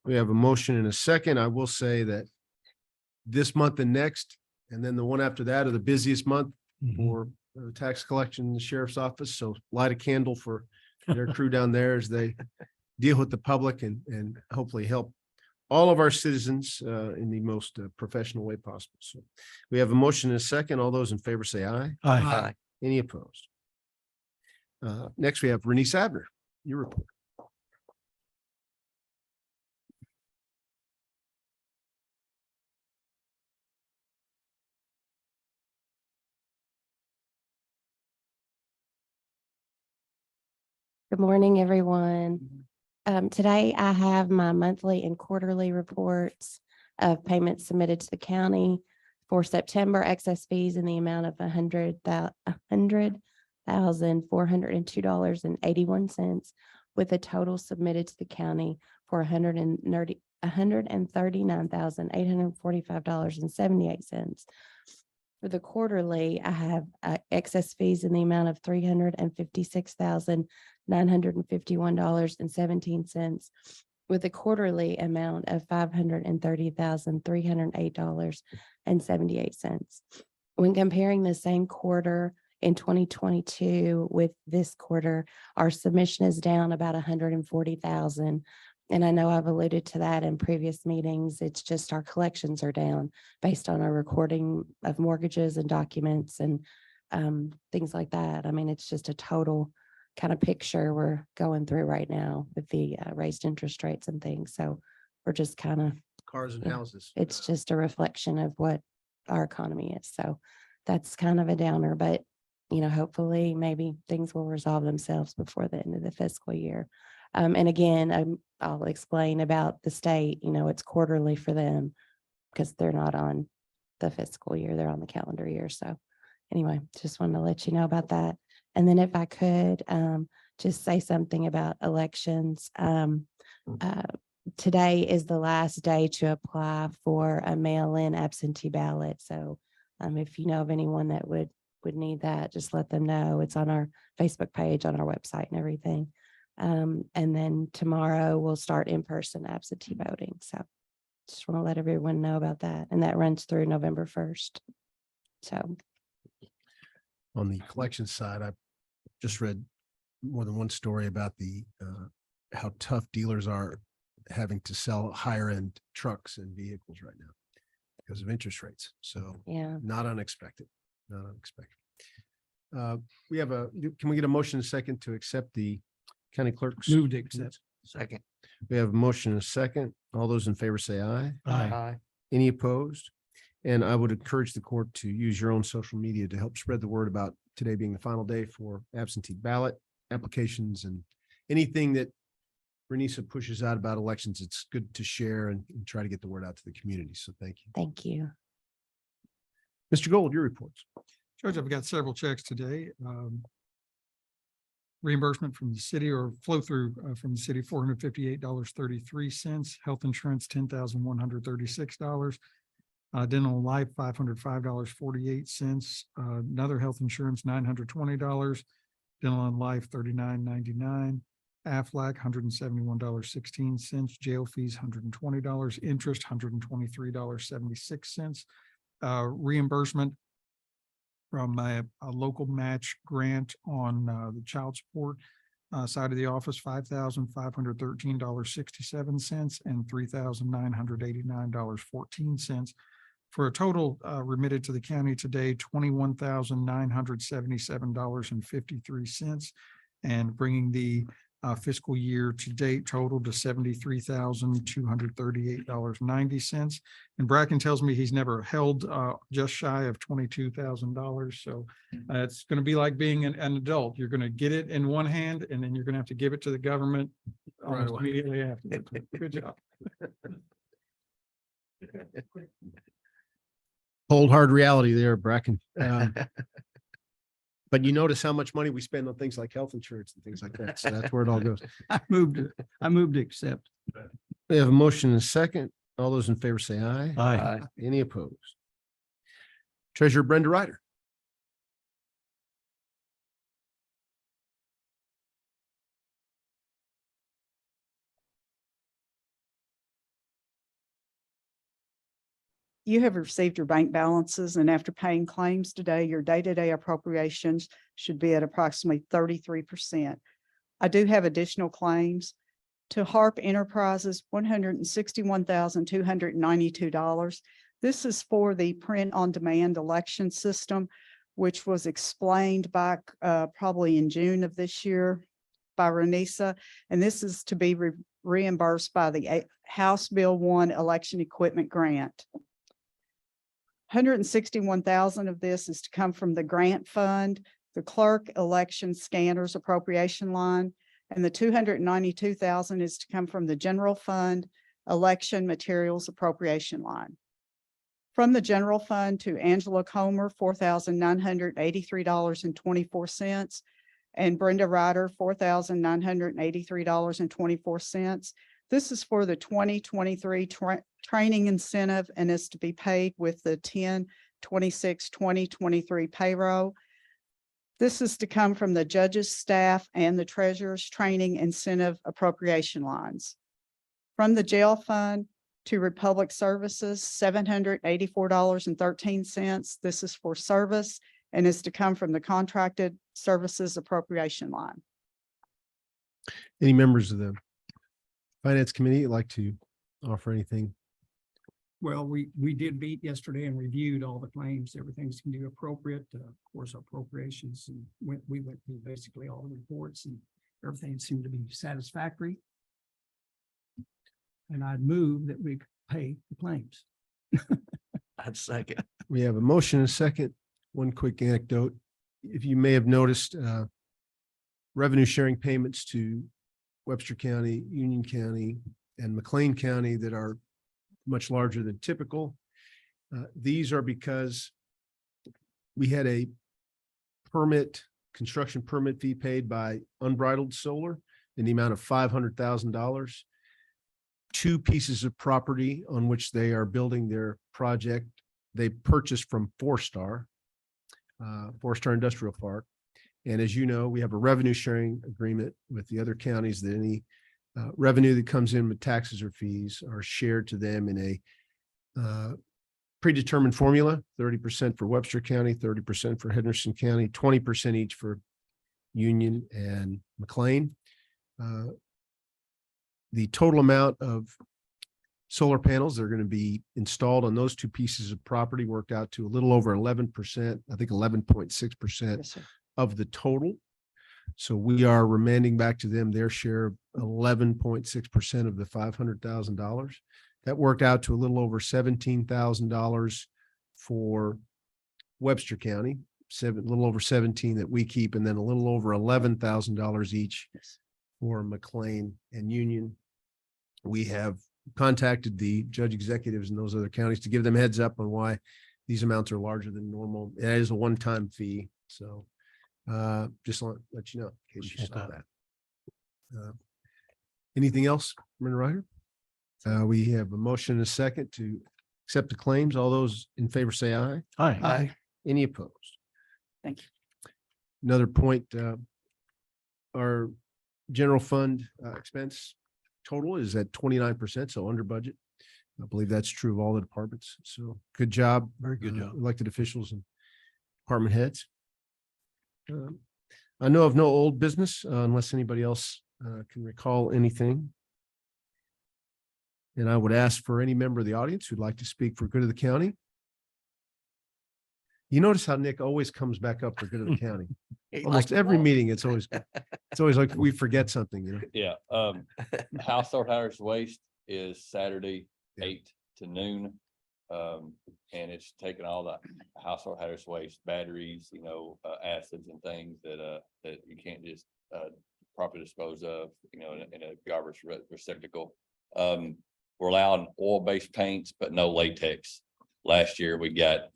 We have a motion and a second. I will say that this month and next, and then the one after that are the busiest month for tax collection in the sheriff's office. So light a candle for their crew down there as they deal with the public and hopefully help all of our citizens in the most professional way possible. So we have a motion and a second. All those in favor say aye. Aye. Any opposed? Next, we have Renee Abner, your report. Good morning, everyone. Today I have my monthly and quarterly reports of payments submitted to the county for September. Excess fees in the amount of $100,402.81, with a total submitted to the county for $139,845.78. For the quarterly, I have excess fees in the amount of $356,951.17 with a quarterly amount of $530,308.78. When comparing the same quarter in 2022 with this quarter, our submission is down about 140,000. And I know I've alluded to that in previous meetings. It's just our collections are down based on our recording of mortgages and documents and things like that. I mean, it's just a total kind of picture we're going through right now with the raised interest rates and things. So we're just kind of, Cars and Yeah. houses. it's just a reflection of what our economy is. So that's kind of a downer, but hopefully maybe things will resolve themselves before the end of the fiscal year. And again, I'll explain about the state, it's quarterly for them because they're not on the fiscal year, they're on the calendar year. So anyway, just wanted to let you know about that. And then if I could just say something about elections. Today is the last day to apply for a mail-in absentee ballot. So if you know of anyone that would need that, just let them know. It's on our Facebook page, on our website and everything. And then tomorrow we'll start in-person absentee voting. So just want to let everyone know about that. And that runs through November 1st. So On the collection side, I just read more than one story about how tough dealers are having to sell higher end trucks and vehicles right now because of interest rates. So yeah, not unexpected. Can we get a motion and a second to accept the county clerk's? Move to accept. Second. We have a motion and a second. All those in favor say aye. Aye. Any opposed? And I would encourage the court to use your own social media to help spread the word about today being the final day for absentee ballot applications and anything that Renisa pushes out about elections. It's good to share and try to get the word out to the community. So thank you. thank you. Mr. Gold, your reports. Judge, I've got several checks today. Reimbursement from the city or flow through from the city, $458.33. Health insurance, $10,136. Dental and life, $505.48. Another health insurance, $920. Dental and life, $39.99. Aflac, $171.16. Jail fees, $120. Interest, $123.76. Reimbursement from a local match grant on the child support side of the office, $5,513.67 and $3,989.14 for a total remitted to the county today, $21,977.53 and bringing the fiscal year to date total to $73,238.90. And Bracken tells me he's never held just shy of $22,000. So it's going to be like being an adult. You're going to get it in one hand and then you're going to have to give it to the government almost immediately after. Good job. Cold hard reality there, Bracken. But you notice how much money we spend on things like health insurance and things like that. So that's where it all goes. I moved to accept. We have a motion and a second. All those in favor say aye. Aye. Any opposed? Treasurer Brenda Ryder. You have received your bank balances, and after paying claims today, your day-to-day appropriations should be at approximately 33%. I do have additional claims. To Harp Enterprises, $161,292. This is for the print-on-demand election system, which was explained back probably in June of this year by Renisa, and this is to be reimbursed by the House Bill 1 Election Equipment Grant. $161,000 of this is to come from the grant fund, the clerk election scanners appropriation line, and the $292,000 is to come from the general fund election materials appropriation line. From the general fund to Angela Comer, $4,983.24, and Brenda Ryder, $4,983.24. This is for the 2023 training incentive and is to be paid with the 2023 payroll. This is to come from the judges, staff, and the treasurer's training incentive appropriation lines. From the jail fund to Republic Services, $784.13. This is for service and is to come from the contracted services appropriation line. Any members of the Finance Committee like to offer anything? Well, we did meet yesterday and reviewed all the claims. Everything's going to be appropriate. Of course, appropriations, and we went through basically all the reports and everything seemed to be satisfactory. And I'd move that we pay the claims. I'd second. We have a motion and a second. One quick anecdote. If you may have noticed, revenue sharing payments to Webster County, Union County, and McLean County that are much larger than typical. These are because we had a construction permit fee paid by Unbridled Solar in the amount of $500,000. 2 pieces of property on which they are building their project, they purchased from Four Star Industrial Park. And as you know, we have a revenue sharing agreement with the other counties that any revenue that comes in with taxes or fees are shared to them in a predetermined formula, 30% for Webster County, 30% for Henderson County, 20% each for Union and McLean. The total amount of solar panels that are going to be installed on those 2 pieces of property worked out to a little over 11%, I think 11.6% of the total. So we are remanding back to them their share of 11.6% of the $500,000. That worked out to a little over $17,000 for Webster County, a little over 17 that we keep, and then a little over $11,000 each for McLean and Union. We have contacted the judge executives in those other counties to give them heads up on why these amounts are larger than normal. It is a one-time fee. So just want to let you know in case you saw that. Anything else, Commissioner Ryder? We have a motion and a second to accept the claims. All those in favor say aye. Aye. Aye. Any opposed? Thank you. Another point, our general fund expense total is at 29%, so under budget. I believe that's true of all the departments. So good job. Very good job. Elected officials and department heads. I know of no old business unless anybody else can recall anything. And I would ask for any member of the audience who'd like to speak for good of the county. You notice how Nick always comes back up for good of the county. Almost every meeting, it's always like we forget something, you know? Yeah, household hazardous waste is Saturday, 8 to noon. And it's taking all the household hazardous waste, batteries, acids and things that you can't just properly dispose of, in a garbage receptacle. We're allowing oil-based paints, but no latex. Last year, we got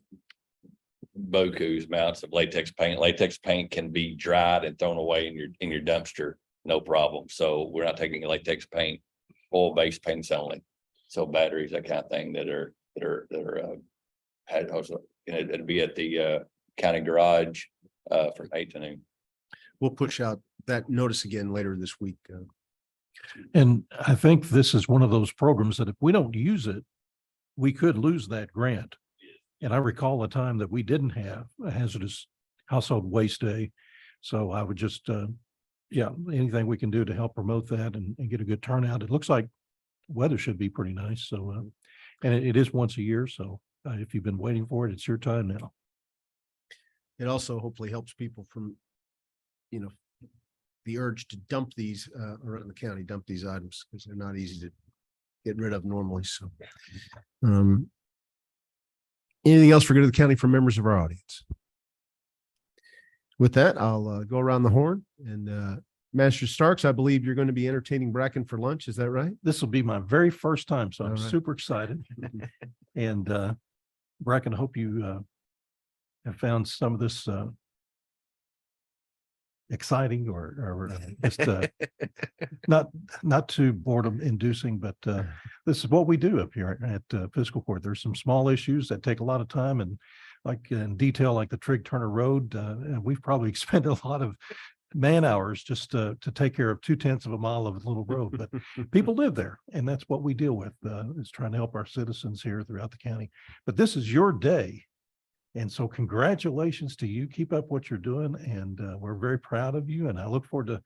beaucoup amounts of latex paint. Latex paint can be dried and thrown away in your dumpster, no problem. So we're not taking latex paint, oil-based paints only. So batteries, that kind of thing that are had also, it'd be at the county garage from 8 to noon. We'll push out that notice again later this week. And I think this is one of those programs that if we don't use it, we could lose that grant. And I recall a time that we didn't have a hazardous household waste day. So I would just, anything we can do to help promote that and get a good turnout. It looks like weather should be pretty nice. So, and it is once a year. So if you've been waiting for it, it's your time now. It also hopefully helps people from, the urge to dump these around the county, dump these items because they're not easy to get rid of normally. So, anything else for good of the county from members of our audience? With that, I'll go around the horn and Master Starks, I believe you're going to be entertaining Bracken for lunch. Is that right? This will be my very first time, so I'm All right. super excited. And Bracken, I hope you have found some of this exciting or just not too boredom inducing, but this is what we do up here at Fiscal Court. There's some small issues that take a lot of time, and like in detail, like the Trigg Turner Road, we've probably expended a lot of man hours just to take care of 2/10 of a mile of a little road, but people live there, and that's what we deal with, is trying to help our citizens here throughout the county. But this is your day. And so congratulations to you. Keep up what you're doing. And we're very proud of you. And I look forward to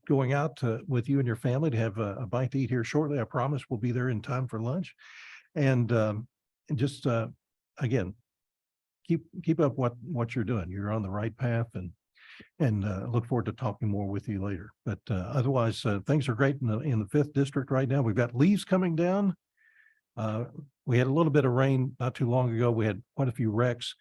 going out with you and your family to have a bite to eat here shortly. I promise we'll be there in time for lunch. And just again, keep up what you're doing. You're on the right path, and look forward to talking more with you later. But otherwise, things are great in the 5th district right now. We've got leaves coming down. We had a little bit of rain not too long ago. We had quite a few wrecks.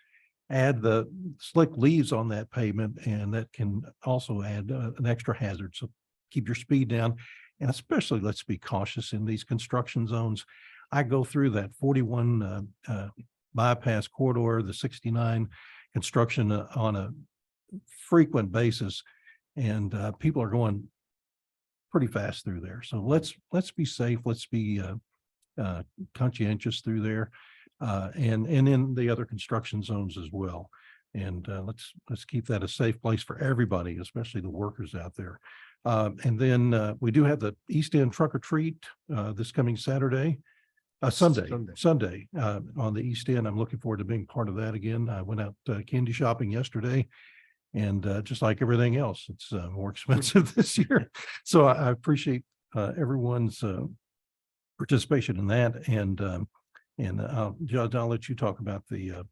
Add the slick leaves on that pavement, and that can also add an extra hazard. So keep your speed down, and especially let's be cautious in these construction zones. I go through that 41 bypass corridor, the 69 construction on a frequent basis, and people are going pretty fast through there. So let's be safe. Let's be conscientious through there, and in the other construction zones as well. And let's keep that a safe place for everybody, especially the workers out there. And then we do have the East End Trunk or Treat this coming Sunday on the East End. I'm looking forward to being part of that again. I went out candy shopping yesterday, and just like everything else, it's more expensive this year. So I appreciate everyone's participation in that. And Judge, I'll let you talk about the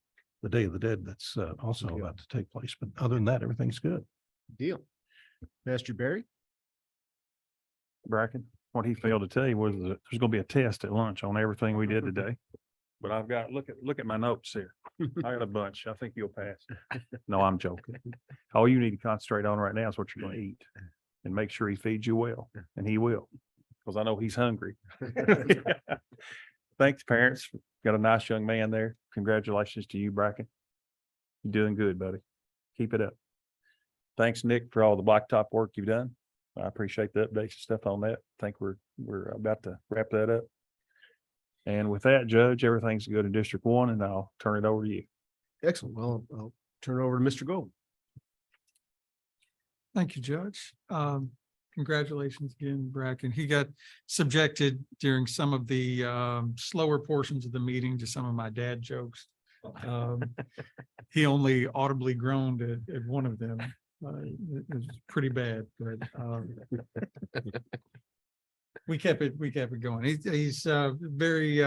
Day of the Dead that's also about to take place. But other than that, everything's good. Deal. Pastor Barry? Bracken, what he failed to tell you was that there's gonna be a test at lunch on everything we did today. But I've got, look at my notes here. I got a bunch. I think you'll pass. No, I'm joking. All you need to concentrate on right now is what you're gonna eat, and make sure he feeds you well, and he will, because I know he's hungry. Thanks, parents. Got a nice young man there. Congratulations to you, Bracken. You're doing good, buddy. Keep it up. Thanks, Nick, for all the blacktop work you've done. I appreciate the updates and stuff on that. I think we're about to wrap that up. And with that, Judge, everything's good in District 1, and I'll turn it over to you. Excellent. Well, I'll turn it over to Mr. Gold. Thank you, Judge. Congratulations again, Bracken. He got subjected during some of the slower portions of the meeting to some of my dad jokes. He only audibly groaned at one of them. It was pretty bad, but we kept it going. He's a very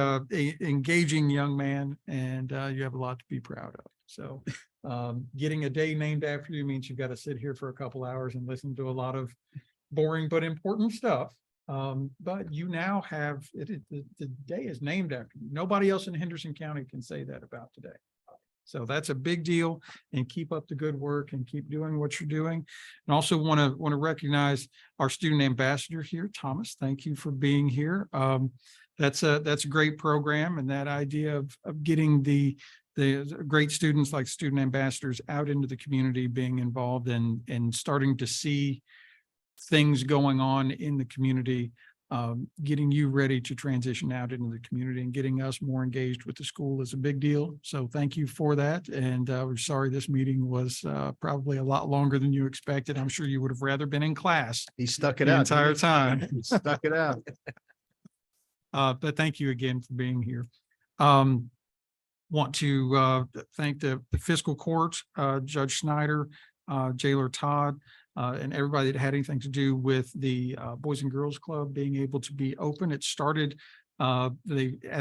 engaging young man, and you have a lot to be proud of. So getting a day named after you means you've got to sit here for a couple hours and listen to a lot of boring but important stuff. But you now have the day is named after you. Nobody else in Henderson County can say that about today. So that's a big deal, and keep up the good work and keep doing what you're doing. And also want to recognize our student ambassador here, Thomas. Thank you for being here. That's a great program, and that idea of getting the great students like student ambassadors out into the community, being involved and starting to see things going on in the community, getting you ready to transition out into the community and getting us more engaged with the school is a big deal. So thank you for that. And we're sorry this meeting was probably a lot longer than you expected. I'm sure you would have rather been in class. He stuck it the out entire time. He stuck it out. But thank you again for being here. Want to thank the fiscal court, Judge Schneider, Jailer Todd, and everybody that had anything to do with the Boys and Girls Club being able to be open. It started at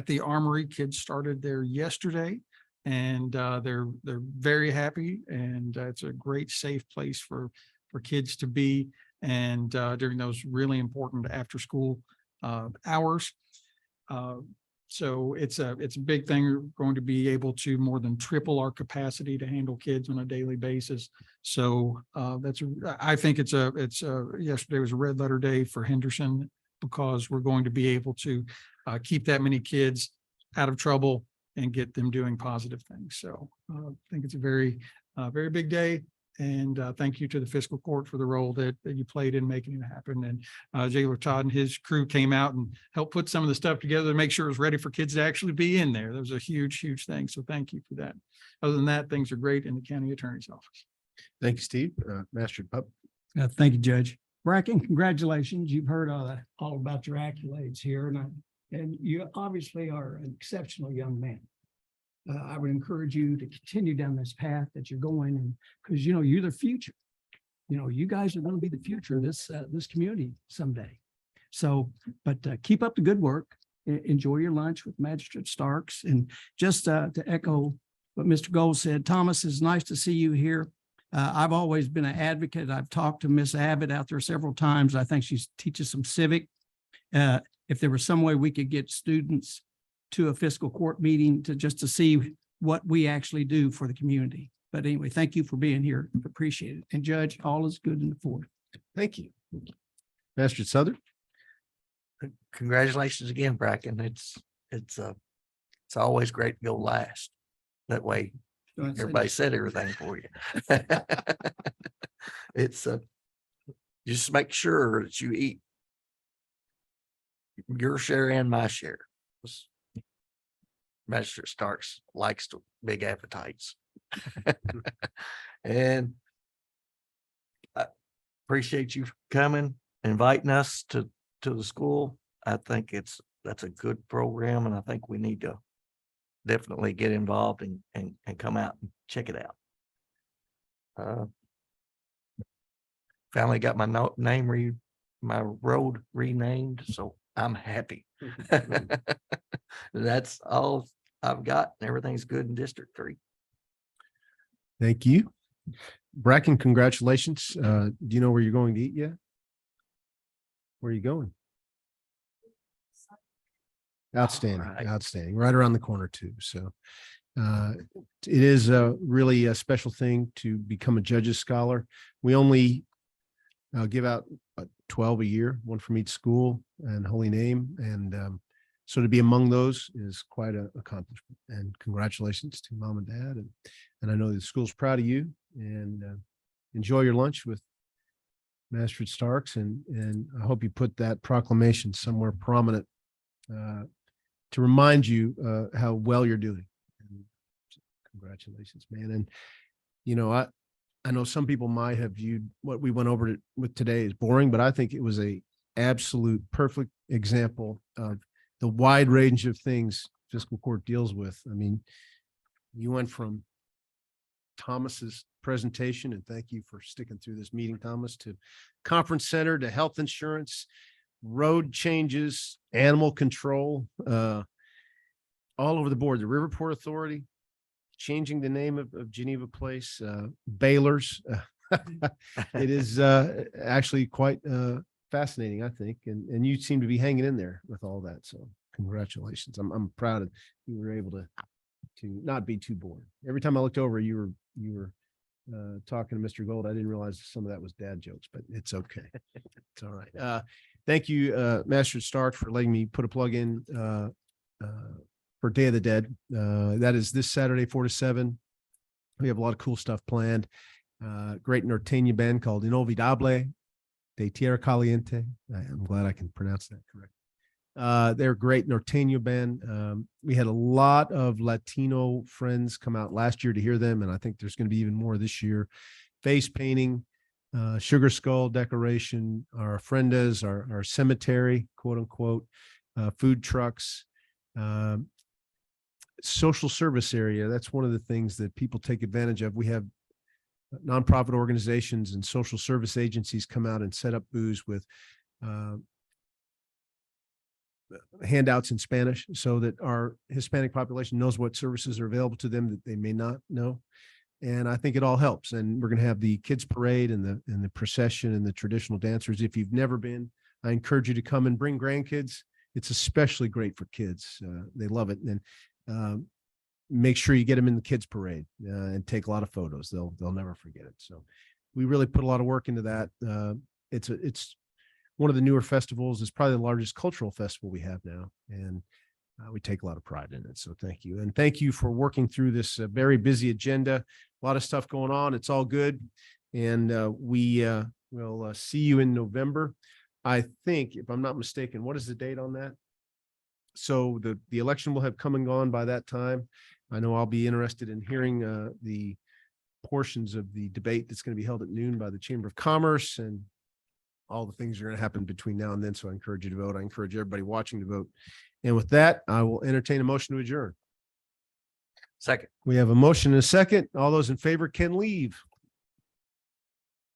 the Armory. Kids started there yesterday, and they're very happy, and it's a great safe place for kids to be, and during those really important after school hours. So it's a big thing. We're going to be able to more than triple our capacity to handle kids on a daily basis. So I think yesterday was a red letter day for Henderson, because we're going to be able to keep that many kids out of trouble and get them doing positive things. So I think it's a very big day, And thank you to the fiscal court for the role that you played in making it happen. And Jailer Todd and his crew came out and helped put some of the stuff together to make sure it was ready for kids to actually be in there. That was a huge, huge thing. So thank you for that. Other than that, things are great in the county attorney's office. Thank you, Steve. Master Pup. Thank you, Judge. Bracken, congratulations. You've heard all about your accolades here, and you obviously are an exceptional young man. I would encourage you to continue down this path that you're going, and because you're the future. You guys are going to be the future of this community someday. So, but keep up the good work. Enjoy your lunch with Magistrate Starks, and just to echo what Mr. Gold said, Thomas, it's nice to see you here. I've always been an advocate. I've talked to Miss Abbott out there several times. I think she teaches some civic. If there was some way we could get students to a fiscal court meeting to see what we actually do for the community. But anyway, thank you for being here. Appreciate it. And Judge, all is good in the fort. Thank you. Master Southern. Congratulations again, Bracken. It's always great to go last. That way everybody said everything for you. It's just make sure that you eat your share and my share. Magistrate Starks likes to big appetites. And I appreciate you coming, inviting us to the school. I think that's a good program, and I think we need to definitely get involved and come out and check it out. Finally got my name my road renamed, so I'm happy. That's all I've got. Everything's good in District 3. Thank you. Bracken, congratulations. Do you know where you're going to eat yet? Where are you going? Outstanding, outstanding. Right around the corner too. So it is really a special thing to become a judge's scholar. We only give out 12 a year, one from each school and holy name. And so to be among those is quite an accomplishment. And congratulations to mom and dad. And I know the school's proud of you, and enjoy your lunch with Master Starks. And I hope you put that proclamation somewhere prominent to remind you how well you're doing. And congratulations, man. And, I know some people might have viewed what we went over with today as boring, but I think it was a absolute perfect example of the wide range of things fiscal court deals with. I mean, you went from Thomas's presentation, and thank you for sticking through this meeting, Thomas, to conference center, to health insurance, road changes, animal control, all over the board, the Riverport Authority, changing the name of Geneva Place, Baylor's. It is actually quite fascinating, I think. And you seem to be hanging in there with all that. So congratulations. I'm proud of you were able to not be too bored. Every time I looked over, you were talking to Mr. Gold. I didn't realize some of that was dad jokes, but it's okay. It's all right. Thank you, Master Stark, for letting me put a plug in for Day of the Dead. That is this Saturday, 4 to 7. We have a lot of cool stuff planned. Great norteño band called Inolvidable de Tierra Caliente. I'm glad I can pronounce that correct. They're a great norteño band. We had a lot of Latino friends come out last year to hear them, and I think there's going to be even more this year. Face painting, sugar skull decoration, our ofrendas, our cemetery, quote unquote, food trucks, social service area. That's one of the things that people take advantage of. We have nonprofit organizations and social service agencies come out and set up booths with handouts in Spanish so that our Hispanic population knows what services are available to them that they may not know. And I think it all helps. And we're going to have the kids parade and the procession and the traditional dancers. If you've never been, I encourage you to come and bring grandkids. It's especially great for kids. They love it. And make sure you get them in the kids parade and take a lot of photos. They'll never forget it. So we really put a lot of work into that. It's one of the newer festivals. It's probably the largest cultural festival we have now. And we take a lot of pride in it. So thank you. And thank you for working through this very busy agenda. A lot of stuff going on. It's all good. And we will see you in November. I think, if I'm not mistaken, what is the date on that? So the election will have come and gone by that time. I know I'll be interested in hearing the portions of the debate that's going to be held at noon by the Chamber of Commerce and all the things that are going to happen between now and then. So I encourage you to vote. I encourage everybody watching to vote. And with that, I will entertain a motion to adjourn. Second. We have a motion and a second. All those in favor can leave.